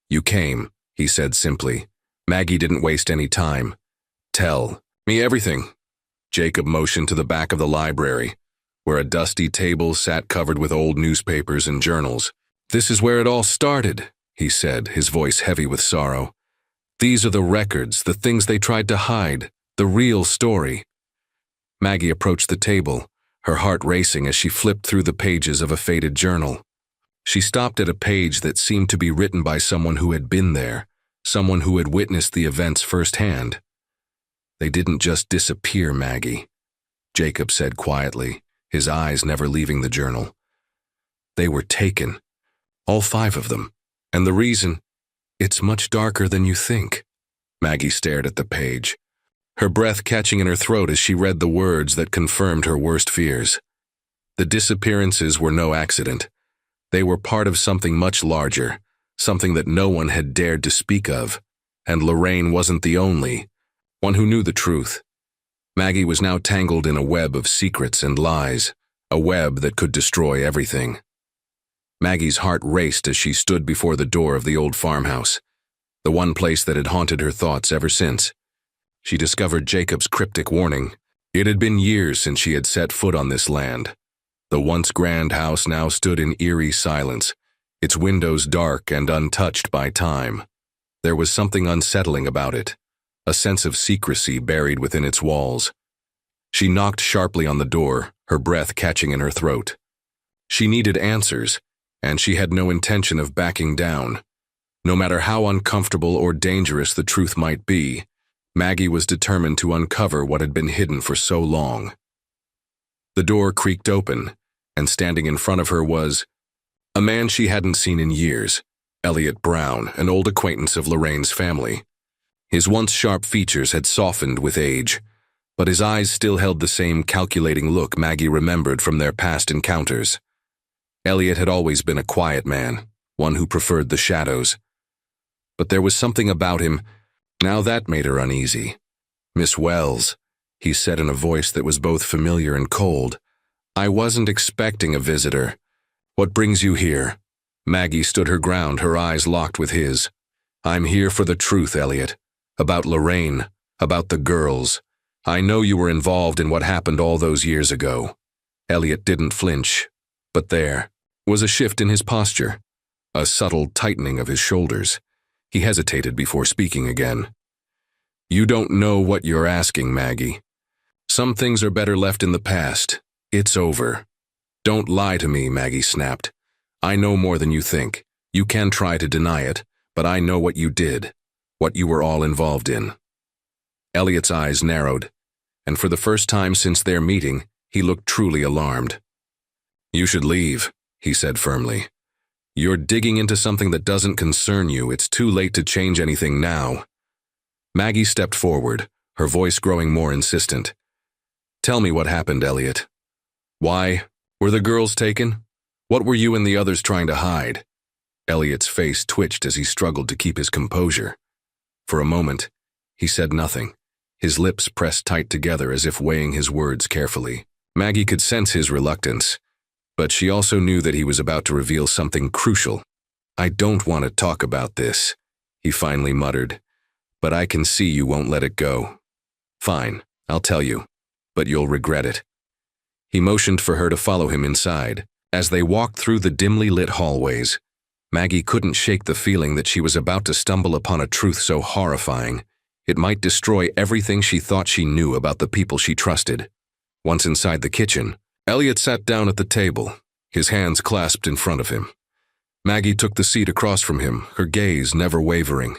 S1: You came, he said simply. Maggie didn't waste any time. Tell me everything. Jacob motioned to the back of the library, where a dusty table sat covered with old newspapers and journals. This is where it all started, he said, his voice heavy with sorrow. These are the records, the things they tried to hide, the real story. Maggie approached the table, her heart racing as she flipped through the pages of a faded journal. She stopped at a page that seemed to be written by someone who had been there, someone who had witnessed the events firsthand. They didn't just disappear, Maggie, Jacob said quietly, his eyes never leaving the journal. They were taken. All 5 of them. And the reason, it's much darker than you think. Maggie stared at the page, her breath catching in her throat as she read the words that confirmed her worst fears. The disappearances were no accident. They were part of something much larger, something that no one had dared to speak of. And Lorraine wasn't the only one who knew the truth. Maggie was now tangled in a web of secrets and lies, a web that could destroy everything. Maggie's heart raced as she stood before the door of the old farmhouse, the one place that had haunted her thoughts ever since. She discovered Jacob's cryptic warning. It had been years since she had set foot on this land. The once grand house now stood in eerie silence, its windows dark and untouched by time. There was something unsettling about it, a sense of secrecy buried within its walls. She knocked sharply on the door, her breath catching in her throat. She needed answers, and she had no intention of backing down. No matter how uncomfortable or dangerous the truth might be, Maggie was determined to uncover what had been hidden for so long. The door creaked open, and standing in front of her was a man she hadn't seen in years, Elliot Brown, an old acquaintance of Lorraine's family. His once sharp features had softened with age. but his eyes still held the same calculating look Maggie remembered from their past encounters. Elliot had always been a quiet man, one who preferred the shadows. But there was something about him, now that made her uneasy. "Miss Wells," he said in a voice that was both familiar and cold. "I wasn't expecting a visitor. What brings you here?" Maggie stood her ground, her eyes locked with his. "I'm here for the truth, Elliot. About Lorraine, about the girls. I know you were involved in what happened all those years ago." Elliot didn't flinch, but there was a shift in his posture, a subtle tightening of his shoulders. He hesitated before speaking again. "You don't know what you're asking, Maggie. Some things are better left in the past. It's over." "Don't lie to me," Maggie snapped. "I know more than you think. You can try to deny it, but I know what you did, what you were all involved in." Elliot's eyes narrowed, and for the first time since their meeting, he looked truly alarmed. "You should leave," he said firmly. "You're digging into something that doesn't concern you. It's too late to change anything now." Maggie stepped forward, her voice growing more insistent. "Tell me what happened, Elliot. Why? Were the girls taken? What were you and the others trying to hide?" Elliot's face twitched as he struggled to keep his composure. For a moment, he said nothing, his lips pressed tight together as if weighing his words carefully. Maggie could sense his reluctance, but she also knew that he was about to reveal something crucial. "I don't want to talk about this," he finally muttered, "but I can see you won't let it go." "Fine, I'll tell you, but you'll regret it." He motioned for her to follow him inside. As they walked through the dimly lit hallways, Maggie couldn't shake the feeling that she was about to stumble upon a truth so horrifying, it might destroy everything she thought she knew about the people she trusted. Once inside the kitchen, Elliot sat down at the table, his hands clasped in front of him. Maggie took the seat across from him, her gaze never wavering.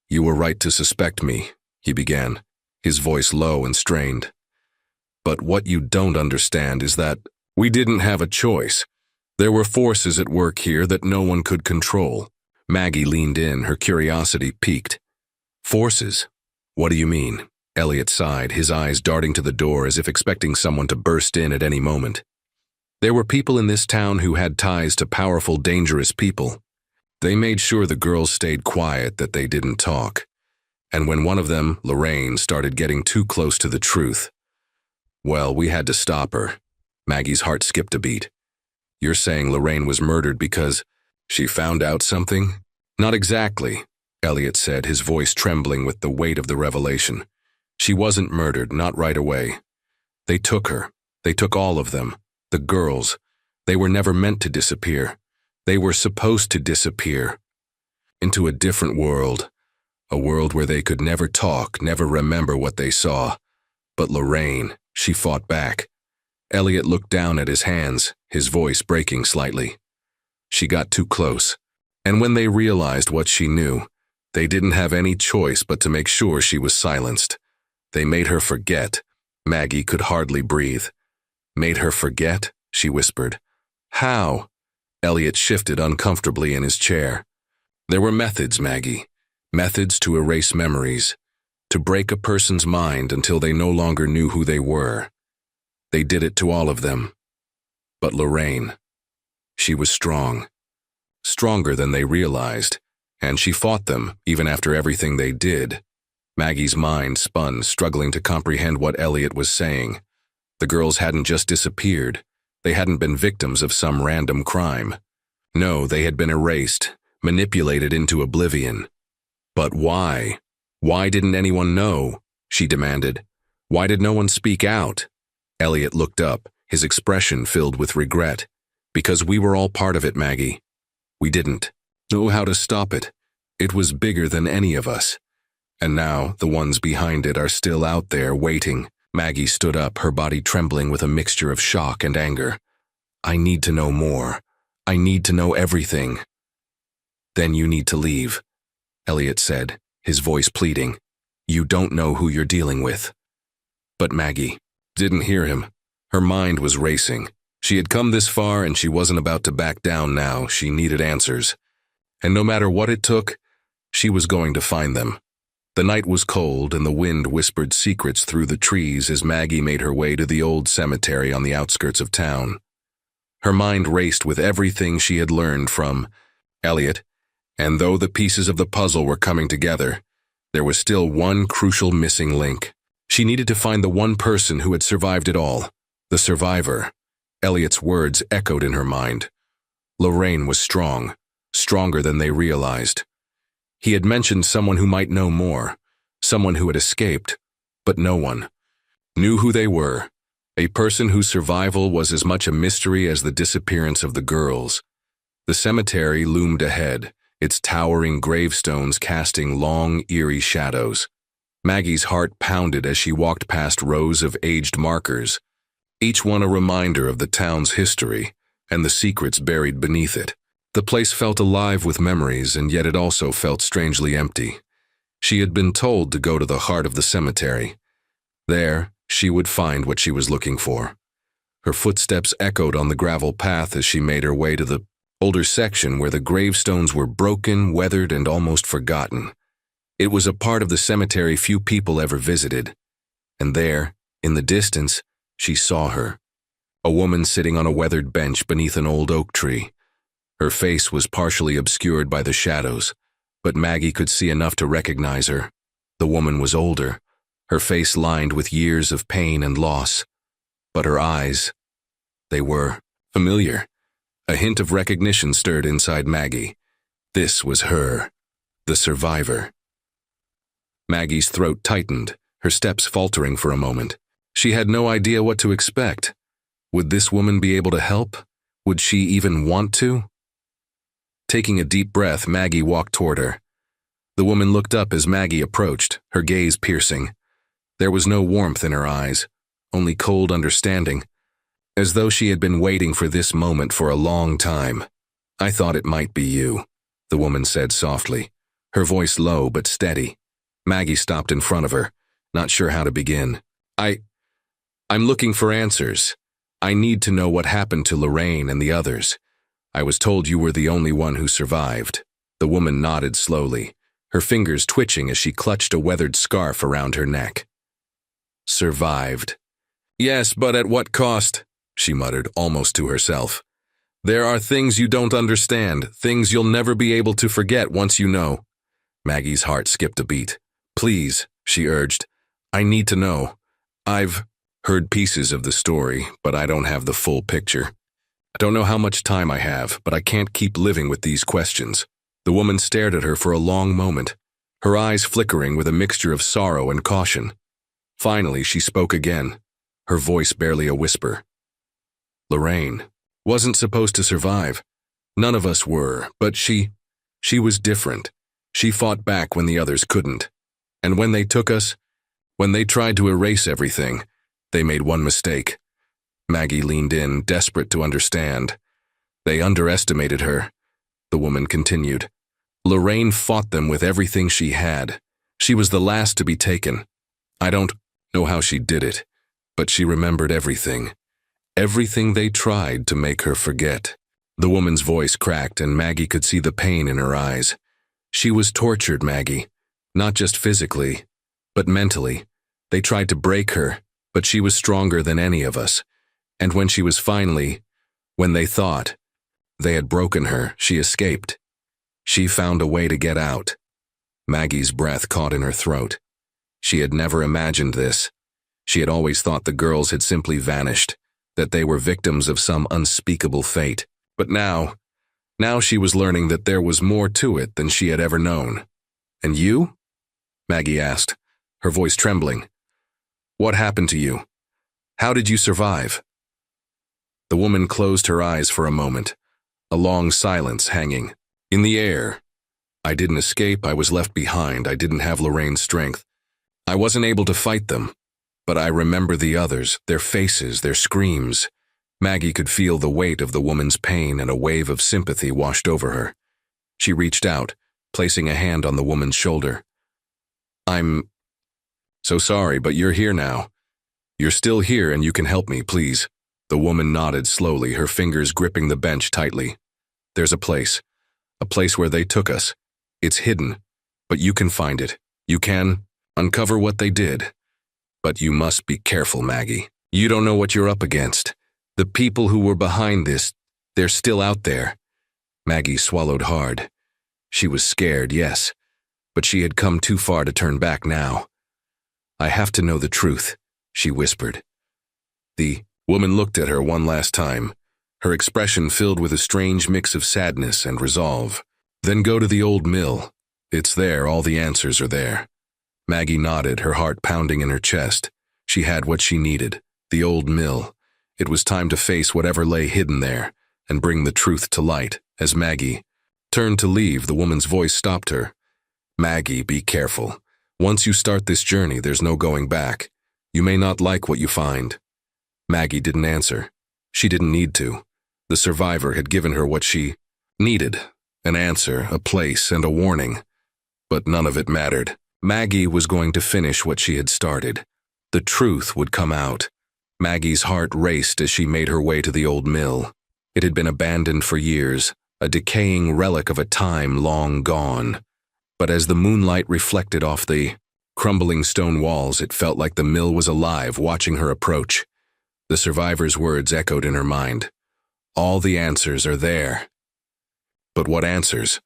S1: "You were right to suspect me," he began, his voice low and strained. "But what you don't understand is that we didn't have a choice. There were forces at work here that no one could control." Maggie leaned in, her curiosity piqued. "Forces? What do you mean?" Elliot sighed, his eyes darting to the door as if expecting someone to burst in at any moment. "There were people in this town who had ties to powerful, dangerous people. They made sure the girls stayed quiet, that they didn't talk. And when one of them, Lorraine, started getting too close to the truth, well, we had to stop her." Maggie's heart skipped a beat. "You're saying Lorraine was murdered because she found out something?" "Not exactly," Elliot said, his voice trembling with the weight of the revelation. "She wasn't murdered, not right away. They took her. They took all of them. The girls. They were never meant to disappear. They were supposed to disappear. Into a different world. A world where they could never talk, never remember what they saw. But Lorraine, she fought back." Elliot looked down at his hands, his voice breaking slightly. "She got too close. And when they realized what she knew, they didn't have any choice but to make sure she was silenced. They made her forget." Maggie could hardly breathe. "Made her forget?" she whispered. "How?" Elliot shifted uncomfortably in his chair. "There were methods, Maggie. Methods to erase memories, to break a person's mind until they no longer knew who they were. They did it to all of them. But Lorraine, she was strong. Stronger than they realized, and she fought them even after everything they did." Maggie's mind spun, struggling to comprehend what Elliot was saying. The girls hadn't just disappeared. They hadn't been victims of some random crime. No, they had been erased, manipulated into oblivion. But why? Why didn't anyone know? She demanded. Why did no one speak out? Elliot looked up, his expression filled with regret. "Because we were all part of it, Maggie. We didn't know how to stop it. It was bigger than any of us. And now the ones behind it are still out there waiting." Maggie stood up, her body trembling with a mixture of shock and anger. "I need to know more. I need to know everything." "Then you need to leave," Elliot said, his voice pleading. "You don't know who you're dealing with." But Maggie didn't hear him. Her mind was racing. She had come this far and she wasn't about to back down now. She needed answers. And no matter what it took, she was going to find them. The night was cold and the wind whispered secrets through the trees as Maggie made her way to the old cemetery on the outskirts of town. Her mind raced with everything she had learned from Elliot, and though the pieces of the puzzle were coming together, there was still one crucial missing link. She needed to find the one person who had survived it all, the survivor. Elliot's words echoed in her mind. Lorraine was strong, stronger than they realized. He had mentioned someone who might know more, someone who had escaped, but no one knew who they were, a person whose survival was as much a mystery as the disappearance of the girls. The cemetery loomed ahead, its towering gravestones casting long, eerie shadows. Maggie's heart pounded as she walked past rows of aged markers, each one a reminder of the town's history and the secrets buried beneath it. The place felt alive with memories, and yet it also felt strangely empty. She had been told to go to the heart of the cemetery. There, she would find what she was looking for. Her footsteps echoed on the gravel path as she made her way to the older section where the gravestones were broken, weathered, and almost forgotten. It was a part of the cemetery few people ever visited. And there, in the distance, she saw her. A woman sitting on a weathered bench beneath an old oak tree. Her face was partially obscured by the shadows, but Maggie could see enough to recognize her. The woman was older, her face lined with years of pain and loss. But her eyes, they were familiar. A hint of recognition stirred inside Maggie. This was her, the survivor. Maggie's throat tightened, her steps faltering for a moment. She had no idea what to expect. Would this woman be able to help? Would she even want to? Taking a deep breath, Maggie walked toward her. The woman looked up as Maggie approached, her gaze piercing. There was no warmth in her eyes, only cold understanding, as though she had been waiting for this moment for a long time. "I thought it might be you," the woman said softly, her voice low but steady. Maggie stopped in front of her, not sure how to begin. I'm looking for answers. I need to know what happened to Lorraine and the others. I was told you were the only one who survived." The woman nodded slowly, her fingers twitching as she clutched a weathered scarf around her neck. "Survived. Yes, but at what cost?" she muttered, almost to herself. "There are things you don't understand, things you'll never be able to forget once you know." Maggie's heart skipped a beat. "Please," she urged. "I need to know. I've heard pieces of the story, but I don't have the full picture. I don't know how much time I have, but I can't keep living with these questions." The woman stared at her for a long moment, her eyes flickering with a mixture of sorrow and caution. Finally, she spoke again, her voice barely a whisper. "Lorraine wasn't supposed to survive. None of us were, but she was different. She fought back when the others couldn't. And when they took us, when they tried to erase everything, they made one mistake." Maggie leaned in, desperate to understand. "They underestimated her," the woman continued. "Lorraine fought them with everything she had. She was the last to be taken. I don't know how she did it, but she remembered everything. Everything they tried to make her forget." The woman's voice cracked and Maggie could see the pain in her eyes. She was tortured, Maggie, not just physically, but mentally. They tried to break her, but she was stronger than any of us. And when she was when they thought they had broken her, she escaped. She found a way to get out. Maggie's breath caught in her throat. She had never imagined this. She had always thought the girls had simply vanished, that they were victims of some unspeakable fate. But now she was learning that there was more to it than she had ever known. "And you?" Maggie asked, her voice trembling. "What happened to you? How did you survive?" The woman closed her eyes for a moment, a long silence hanging in the air. "I didn't escape, I was left behind, I didn't have Lorraine's strength. I wasn't able to fight them, but I remember the others, their faces, their screams." Maggie could feel the weight of the woman's pain and a wave of sympathy washed over her. She reached out, placing a hand on the woman's shoulder. "I'm so sorry, but you're here now. You're still here and you can help me, please." The woman nodded slowly, her fingers gripping the bench tightly. "There's a place where they took us. It's hidden, but you can find it. You can uncover what they did. But you must be careful, Maggie. You don't know what you're up against. The people who were behind this, they're still out there. Maggie swallowed hard. She was scared, yes, but she had come too far to turn back now. I have to know the truth, she whispered. The woman looked at her one last time, her expression filled with a strange mix of sadness and resolve. Then go to the old mill. It's there, all the answers are there. Maggie nodded, her heart pounding in her chest. She had what she needed, the old mill. It was time to face whatever lay hidden there and bring the truth to light. As Maggie turned to leave, the woman's voice stopped her. Maggie, be careful. Once you start this journey, there's no going back. You may not like what you find. Maggie didn't answer. She didn't need to. The survivor had given her what she needed, an answer, a place, and a warning. But none of it mattered. Maggie was going to finish what she had started. The truth would come out. Maggie's heart raced as she made her way to the old mill. It had been abandoned for years, a decaying relic of a time long gone. But as the moonlight reflected off the crumbling stone walls, it felt like the mill was alive, watching her approach. The survivor's words echoed in her mind. All the answers are there. But what answers?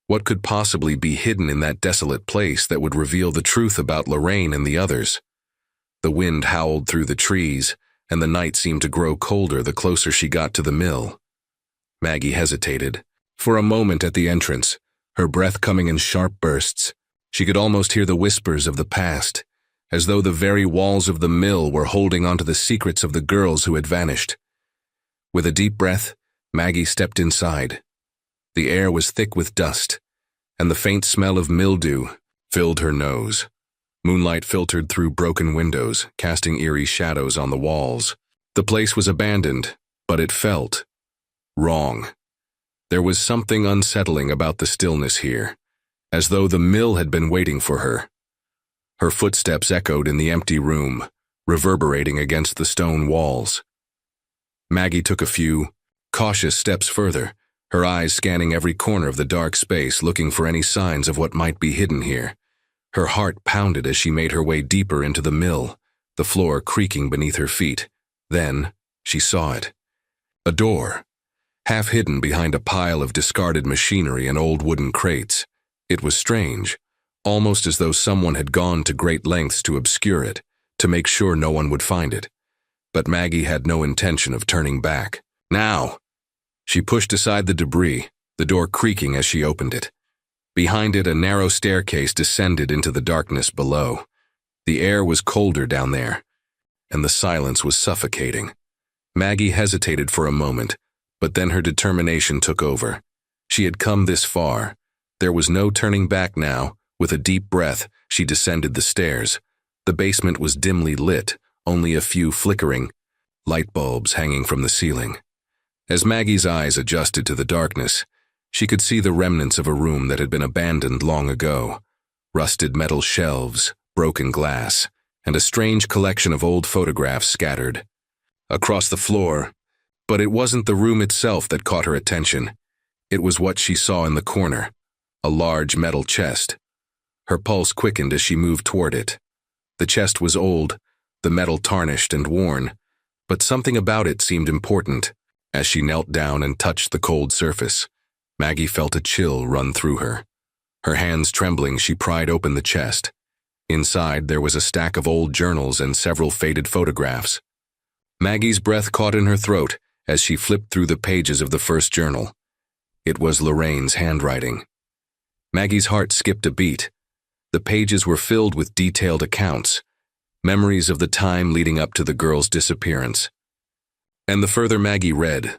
S1: What could possibly be hidden in that desolate place that would reveal the truth about Lorraine and the others? The wind howled through the trees, and the night seemed to grow colder the closer she got to the mill. Maggie hesitated. For a moment at the entrance, her breath coming in sharp bursts. She could almost hear the whispers of the past, as though the very walls of the mill were holding onto the secrets of the girls who had vanished. With a deep breath, Maggie stepped inside. The air was thick with dust, and the faint smell of mildew filled her nose. Moonlight filtered through broken windows, casting eerie shadows on the walls. The place was abandoned, but it felt wrong. There was something unsettling about the stillness here, as though the mill had been waiting for her. Her footsteps echoed in the empty room, reverberating against the stone walls. Maggie took a few cautious steps further, her eyes scanning every corner of the dark space, looking for any signs of what might be hidden here. Her heart pounded as she made her way deeper into the mill, the floor creaking beneath her feet. Then she saw it. A door, half hidden behind a pile of discarded machinery and old wooden crates. It was strange, almost as though someone had gone to great lengths to obscure it, to make sure no one would find it. But Maggie had no intention of turning back. Now! She pushed aside the debris, the door creaking as she opened it. Behind it, a narrow staircase descended into the darkness below. The air was colder down there, and the silence was suffocating. Maggie hesitated for a moment, but then her determination took over. She had come this far. There was no turning back now. With a deep breath, she descended the stairs. The basement was dimly lit, only a few flickering light bulbs hanging from the ceiling. As Maggie's eyes adjusted to the darkness, she could see the remnants of a room that had been abandoned long ago. Rusted metal shelves, broken glass, and a strange collection of old photographs scattered across the floor. But it wasn't the room itself that caught her attention. It was what she saw in the corner, a large metal chest. Her pulse quickened as she moved toward it. The chest was old, the metal tarnished and worn, but something about it seemed important. As she knelt down and touched the cold surface, Maggie felt a chill run through her. Her hands trembling, she pried open the chest. Inside, there was a stack of old journals and several faded photographs. Maggie's breath caught in her throat as she flipped through the pages of the first journal. It was Lorraine's handwriting. Maggie's heart skipped a beat. The pages were filled with detailed accounts, memories of the time leading up to the girl's disappearance. And the further Maggie read,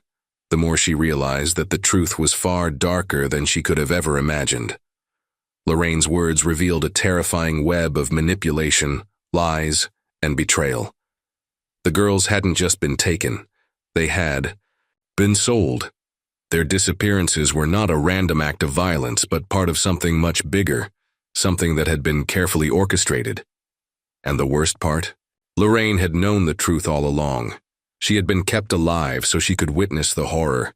S1: the more she realized that the truth was far darker than she could have ever imagined. Lorraine's words revealed a terrifying web of manipulation, lies, and betrayal. The girls hadn't just been taken, they had been sold. Their disappearances were not a random act of violence, but part of something much bigger, something that had been carefully orchestrated. And the worst part? Lorraine had known the truth all along. She had been kept alive so she could witness the horror,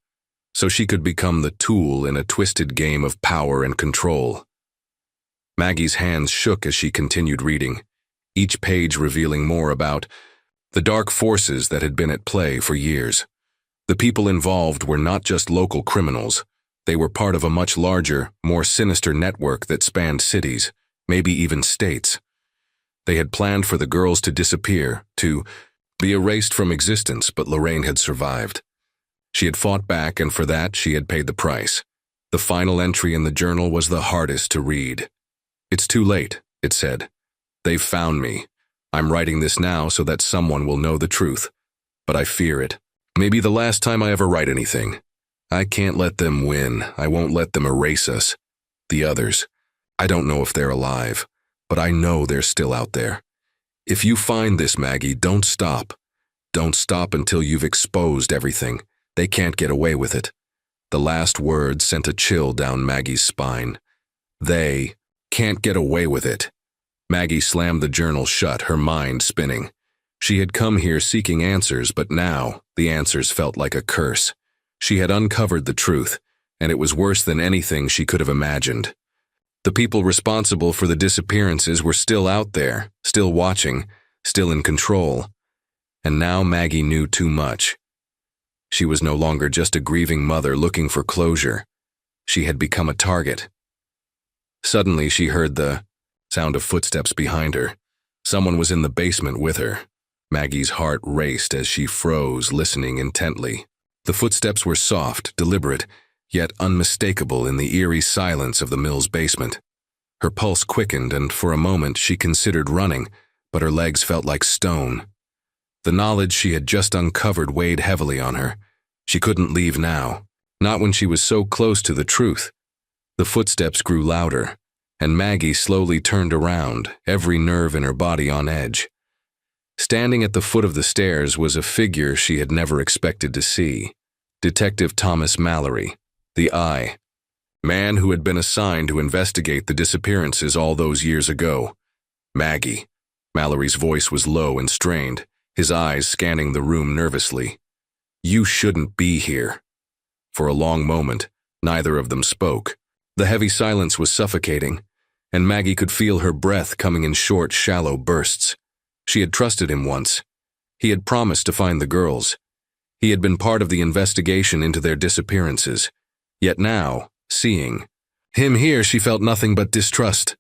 S1: so she could become the tool in a twisted game of power and control. Maggie's hands shook as she continued reading, each page revealing more about the dark forces that had been at play for years. The people involved were not just local criminals. They were part of a much larger, more sinister network that spanned cities, maybe even states. They had planned for the girls to disappear, to be erased from existence, but Lorraine had survived. She had fought back, and for that she had paid the price. The final entry in the journal was the hardest to read. "It's too late," it said. "They've found me. I'm writing this now so that someone will know the truth. But I fear it. Maybe the last time I ever write anything. I can't let them win. I won't let them erase us. The others. I don't know if they're alive, but I know they're still out there. If you find this, Maggie, don't stop. Don't stop until you've exposed everything. They can't get away with it." The last word sent a chill down Maggie's spine. They can't get away with it. Maggie slammed the journal shut, her mind spinning. She had come here seeking answers, but now the answers felt like a curse. She had uncovered the truth, and it was worse than anything she could have imagined. The people responsible for the disappearances were still out there, still watching, still in control. And now Maggie knew too much. She was no longer just a grieving mother looking for closure. She had become a target. Suddenly she heard the sound of footsteps behind her. Someone was in the basement with her. Maggie's heart raced as she froze, listening intently. The footsteps were soft, deliberate, yet unmistakable in the eerie silence of the mill's basement. Her pulse quickened, and for a moment she considered running, but her legs felt like stone. The knowledge she had just uncovered weighed heavily on her. She couldn't leave now, not when she was so close to the truth. The footsteps grew louder, and Maggie slowly turned around, every nerve in her body on edge. Standing at the foot of the stairs was a figure she had never expected to see. Detective Thomas Mallory, the Eye, man who had been assigned to investigate the disappearances all those years ago. "Maggie." Mallory's voice was low and strained, his eyes scanning the room nervously. "You shouldn't be here." For a long moment, neither of them spoke. The heavy silence was suffocating, and Maggie could feel her breath coming in short, shallow bursts. She had trusted him once. He had promised to find the girls. He had been part of the investigation into their disappearances. Yet now, seeing him here, she felt nothing but distrust.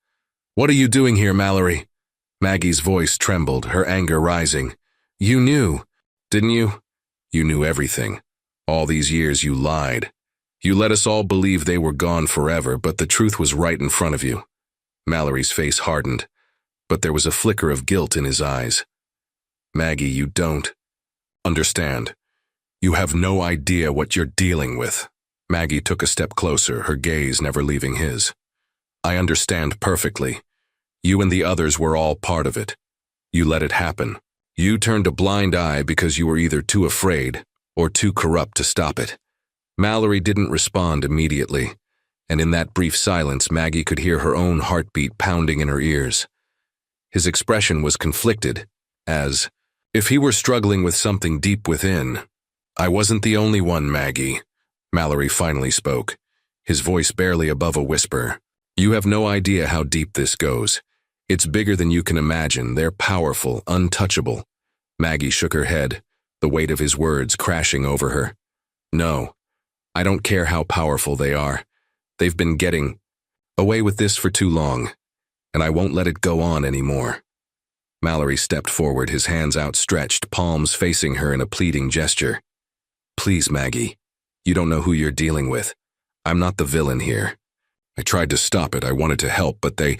S1: "What are you doing here, Mallory?" Maggie's voice trembled, her anger rising. "You knew, didn't you? You knew everything. All these years you lied. You let us all believe they were gone forever, but the truth was right in front of you." Mallory's face hardened, but there was a flicker of guilt in his eyes. "Maggie, you don't understand. You have no idea what you're dealing with." Maggie took a step closer, her gaze never leaving his. "I understand perfectly. You and the others were all part of it. You let it happen. You turned a blind eye because you were either too afraid or too corrupt to stop it." Mallory didn't respond immediately, and in that brief silence Maggie could hear her own heartbeat pounding in her ears. His expression was conflicted, as if he were struggling with something deep within. "I wasn't the only one, Maggie," Mallory finally spoke, his voice barely above a whisper. "You have no idea how deep this goes. It's bigger than you can imagine. They're powerful, untouchable." Maggie shook her head, the weight of his words crashing over her. "No, I don't care how powerful they are. They've been getting away with this for too long, and I won't let it go on anymore." Mallory stepped forward, his hands outstretched, palms facing her in a pleading gesture. "Please, Maggie, you don't know who you're dealing with. I'm not the villain here. I tried to stop it. I wanted to help, but they?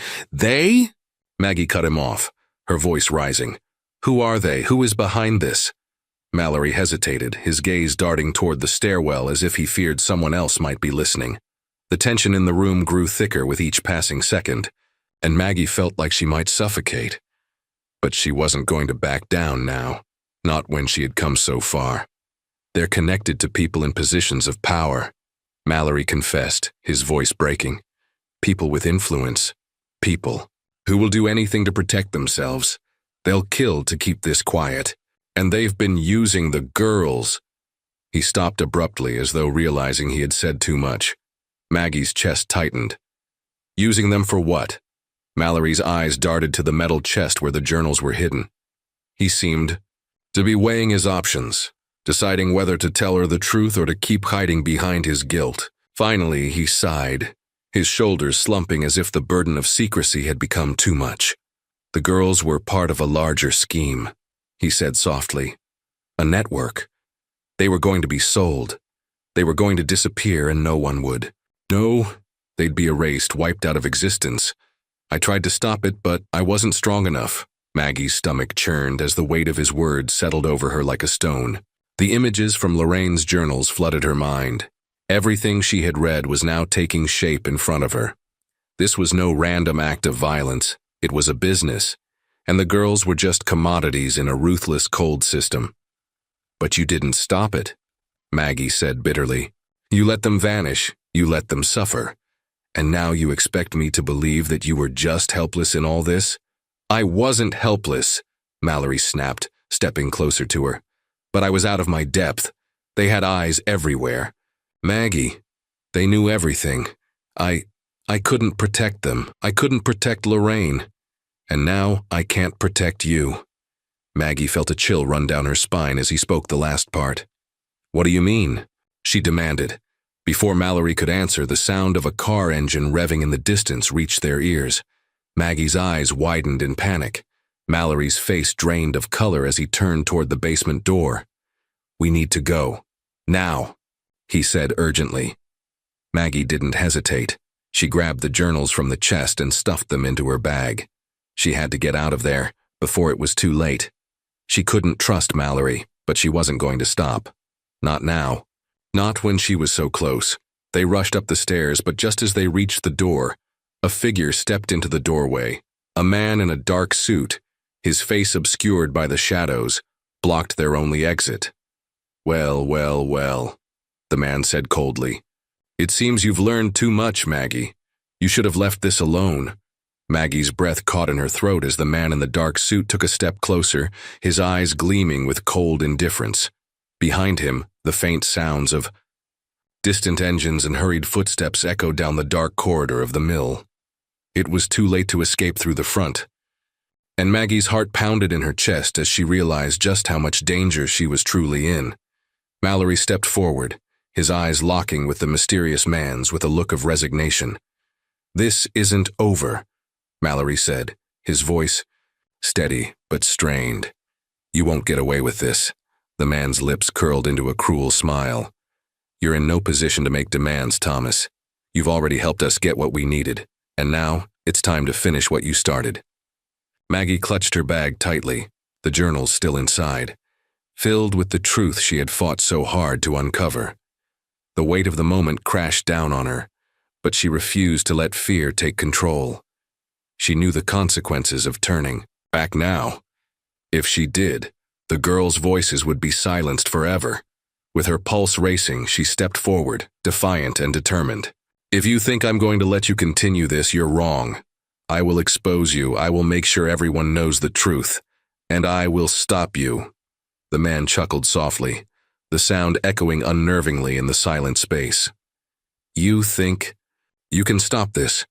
S1: Maggie cut him off, her voice rising. "Who are they? Who is behind this?" Mallory hesitated, his gaze darting toward the stairwell as if he feared someone else might be listening. The tension in the room grew thicker with each passing second, and Maggie felt like she might suffocate. But she wasn't going to back down now, not when she had come so far. "They're connected to people in positions of power," Mallory confessed, his voice breaking. "People with influence. People who will do anything to protect themselves. They'll kill to keep this quiet. And they've been using the girls." He stopped abruptly, as though realizing he had said too much. Maggie's chest tightened. "Using them for what?" Mallory's eyes darted to the metal chest where the journals were hidden. He seemed to be weighing his options, deciding whether to tell her the truth or to keep hiding behind his guilt. Finally, he sighed, his shoulders slumping as if the burden of secrecy had become too much. The girls were part of a larger scheme, he said softly. A network. They were going to be sold. They were going to disappear and no one would. No, they'd be erased, wiped out of existence. I tried to stop it, but I wasn't strong enough. Maggie's stomach churned as the weight of his words settled over her like a stone. The images from Lorraine's journals flooded her mind. Everything she had read was now taking shape in front of her. This was no random act of violence. It was a business, and the girls were just commodities in a ruthless cold system. But you didn't stop it, Maggie said bitterly. You let them vanish, you let them suffer. And now you expect me to believe that you were just helpless in all this? I wasn't helpless, Mallory snapped, stepping closer to her. But I was out of my depth. They had eyes everywhere. Maggie, they knew everything. I couldn't protect them. I couldn't protect Lorraine. And now I can't protect you. Maggie felt a chill run down her spine as he spoke the last part. What do you mean? She demanded. Before Mallory could answer, the sound of a car engine revving in the distance reached their ears. Maggie's eyes widened in panic. Mallory's face drained of color as he turned toward the basement door. We need to go. Now, he said urgently. Maggie didn't hesitate. She grabbed the journals from the chest and stuffed them into her bag. She had to get out of there before it was too late. She couldn't trust Mallory, but she wasn't going to stop. Not now. Not when she was so close. They rushed up the stairs, but just as they reached the door, a figure stepped into the doorway. A man in a dark suit, his face obscured by the shadows, blocked their only exit. Well, well, well, the man said coldly. It seems you've learned too much, Maggie. You should have left this alone. Maggie's breath caught in her throat as the man in the dark suit took a step closer, his eyes gleaming with cold indifference. Behind him, the faint sounds of distant engines and hurried footsteps echoed down the dark corridor of the mill. It was too late to escape through the front, and Maggie's heart pounded in her chest as she realized just how much danger she was truly in. Mallory stepped forward, his eyes locking with the mysterious man's with a look of resignation. This isn't over, Mallory said, his voice steady but strained. You won't get away with this. The man's lips curled into a cruel smile. You're in no position to make demands, Thomas. You've already helped us get what we needed, and now it's time to finish what you started. Maggie clutched her bag tightly, the journals still inside, filled with the truth she had fought so hard to uncover. The weight of the moment crashed down on her, but she refused to let fear take control. She knew the consequences of turning back now. If she did, the girls' voices would be silenced forever. With her pulse racing, she stepped forward, defiant and determined. If you think I'm going to let you continue this, you're wrong. I will expose you. I will make sure everyone knows the truth. And I will stop you. The man chuckled softly, the sound echoing unnervingly in the silent space. You think you can stop this?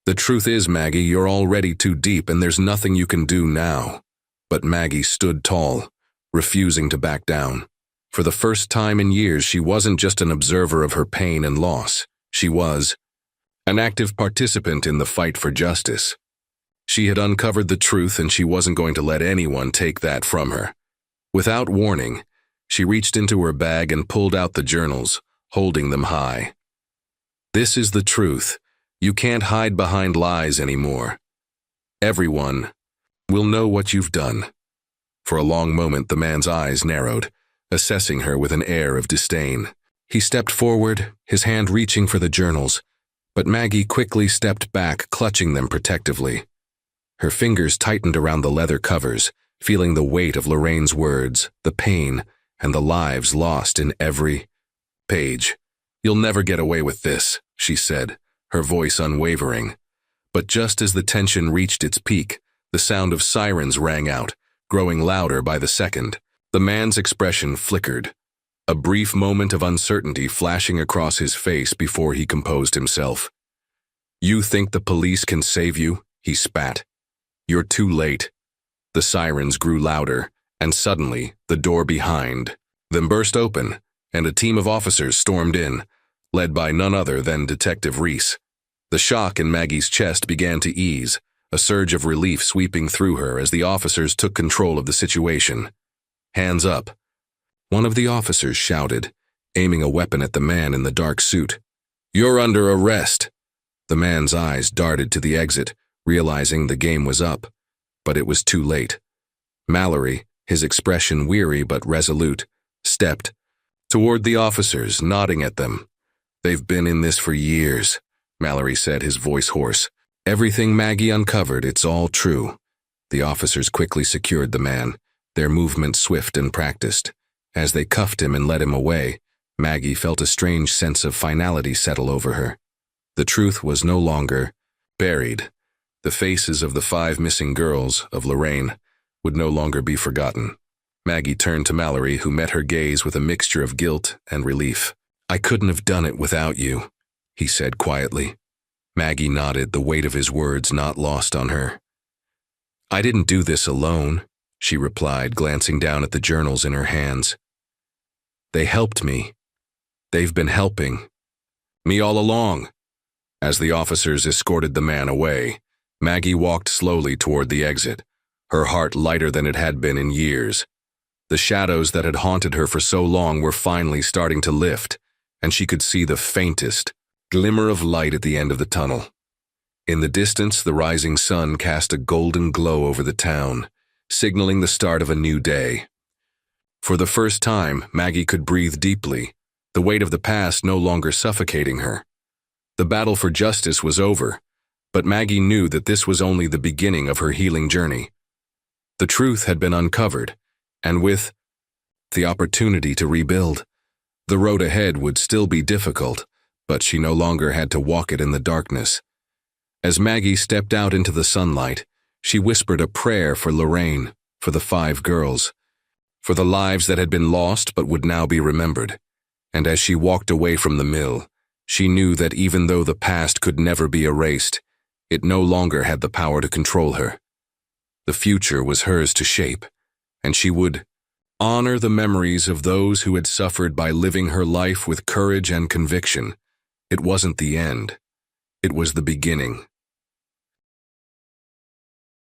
S1: The truth is, Maggie, you're already too deep and there's nothing you can do now. But Maggie stood tall, refusing to back down. For the first time in years, she wasn't just an observer of her pain and loss. She was an active participant in the fight for justice. She had uncovered the truth and she wasn't going to let anyone take that from her. Without warning, she reached into her bag and pulled out the journals, holding them high. This is the truth. You can't hide behind lies anymore. Everyone will know what you've done. For a long moment, the man's eyes narrowed, assessing her with an air of disdain. He stepped forward, his hand reaching for the journals, but Maggie quickly stepped back, clutching them protectively. Her fingers tightened around the leather covers, feeling the weight of Lorraine's words, the pain, and the lives lost in every page. You'll never get away with this, she said, her voice unwavering. But just as the tension reached its peak, the sound of sirens rang out, growing louder by the second. The man's expression flickered, a brief moment of uncertainty flashing across his face before he composed himself. You think the police can save you? he spat. "You're too late." The sirens grew louder, and suddenly, the door behind them burst open, and a team of officers stormed in, led by none other than Detective Reese. The shock in Maggie's chest began to ease, a surge of relief sweeping through her as the officers took control of the situation. "Hands up," one of the officers shouted, aiming a weapon at the man in the dark suit. "You're under arrest." The man's eyes darted to the exit, realizing the game was up. But it was too late. Mallory, his expression weary but resolute, stepped toward the officers, nodding at them. "They've been in this for years," Mallory said, his voice hoarse. "Everything Maggie uncovered, it's all true." The officers quickly secured the man, their movements swift and practiced. As they cuffed him and led him away, Maggie felt a strange sense of finality settle over her. The truth was no longer buried. The faces of the 5 missing girls, of Lorraine, would no longer be forgotten. Maggie turned to Mallory, who met her gaze with a mixture of guilt and relief. "I couldn't have done it without you," he said quietly. Maggie nodded, the weight of his words not lost on her. "I didn't do this alone," she replied, glancing down at the journals in her hands. "They helped me. They've been helping me all along." As the officers escorted the man away, Maggie walked slowly toward the exit, her heart lighter than it had been in years. The shadows that had haunted her for so long were finally starting to lift, and she could see the faintest glimmer of light at the end of the tunnel. In the distance, the rising sun cast a golden glow over the town, signaling the start of a new day. For the first time, Maggie could breathe deeply, the weight of the past no longer suffocating her. The battle for justice was over, but Maggie knew that this was only the beginning of her healing journey. The truth had been uncovered, and with the opportunity to rebuild, the road ahead would still be difficult, but she no longer had to walk it in the darkness. As Maggie stepped out into the sunlight, she whispered a prayer for Lorraine, for the 5 girls, for the lives that had been lost but would now be remembered. And as she walked away from the mill, she knew that even though the past could never be erased, it no longer had the power to control her. The future was hers to shape, and she would honor the memories of those who had suffered by living her life with courage and conviction. It wasn't the end. It was the beginning.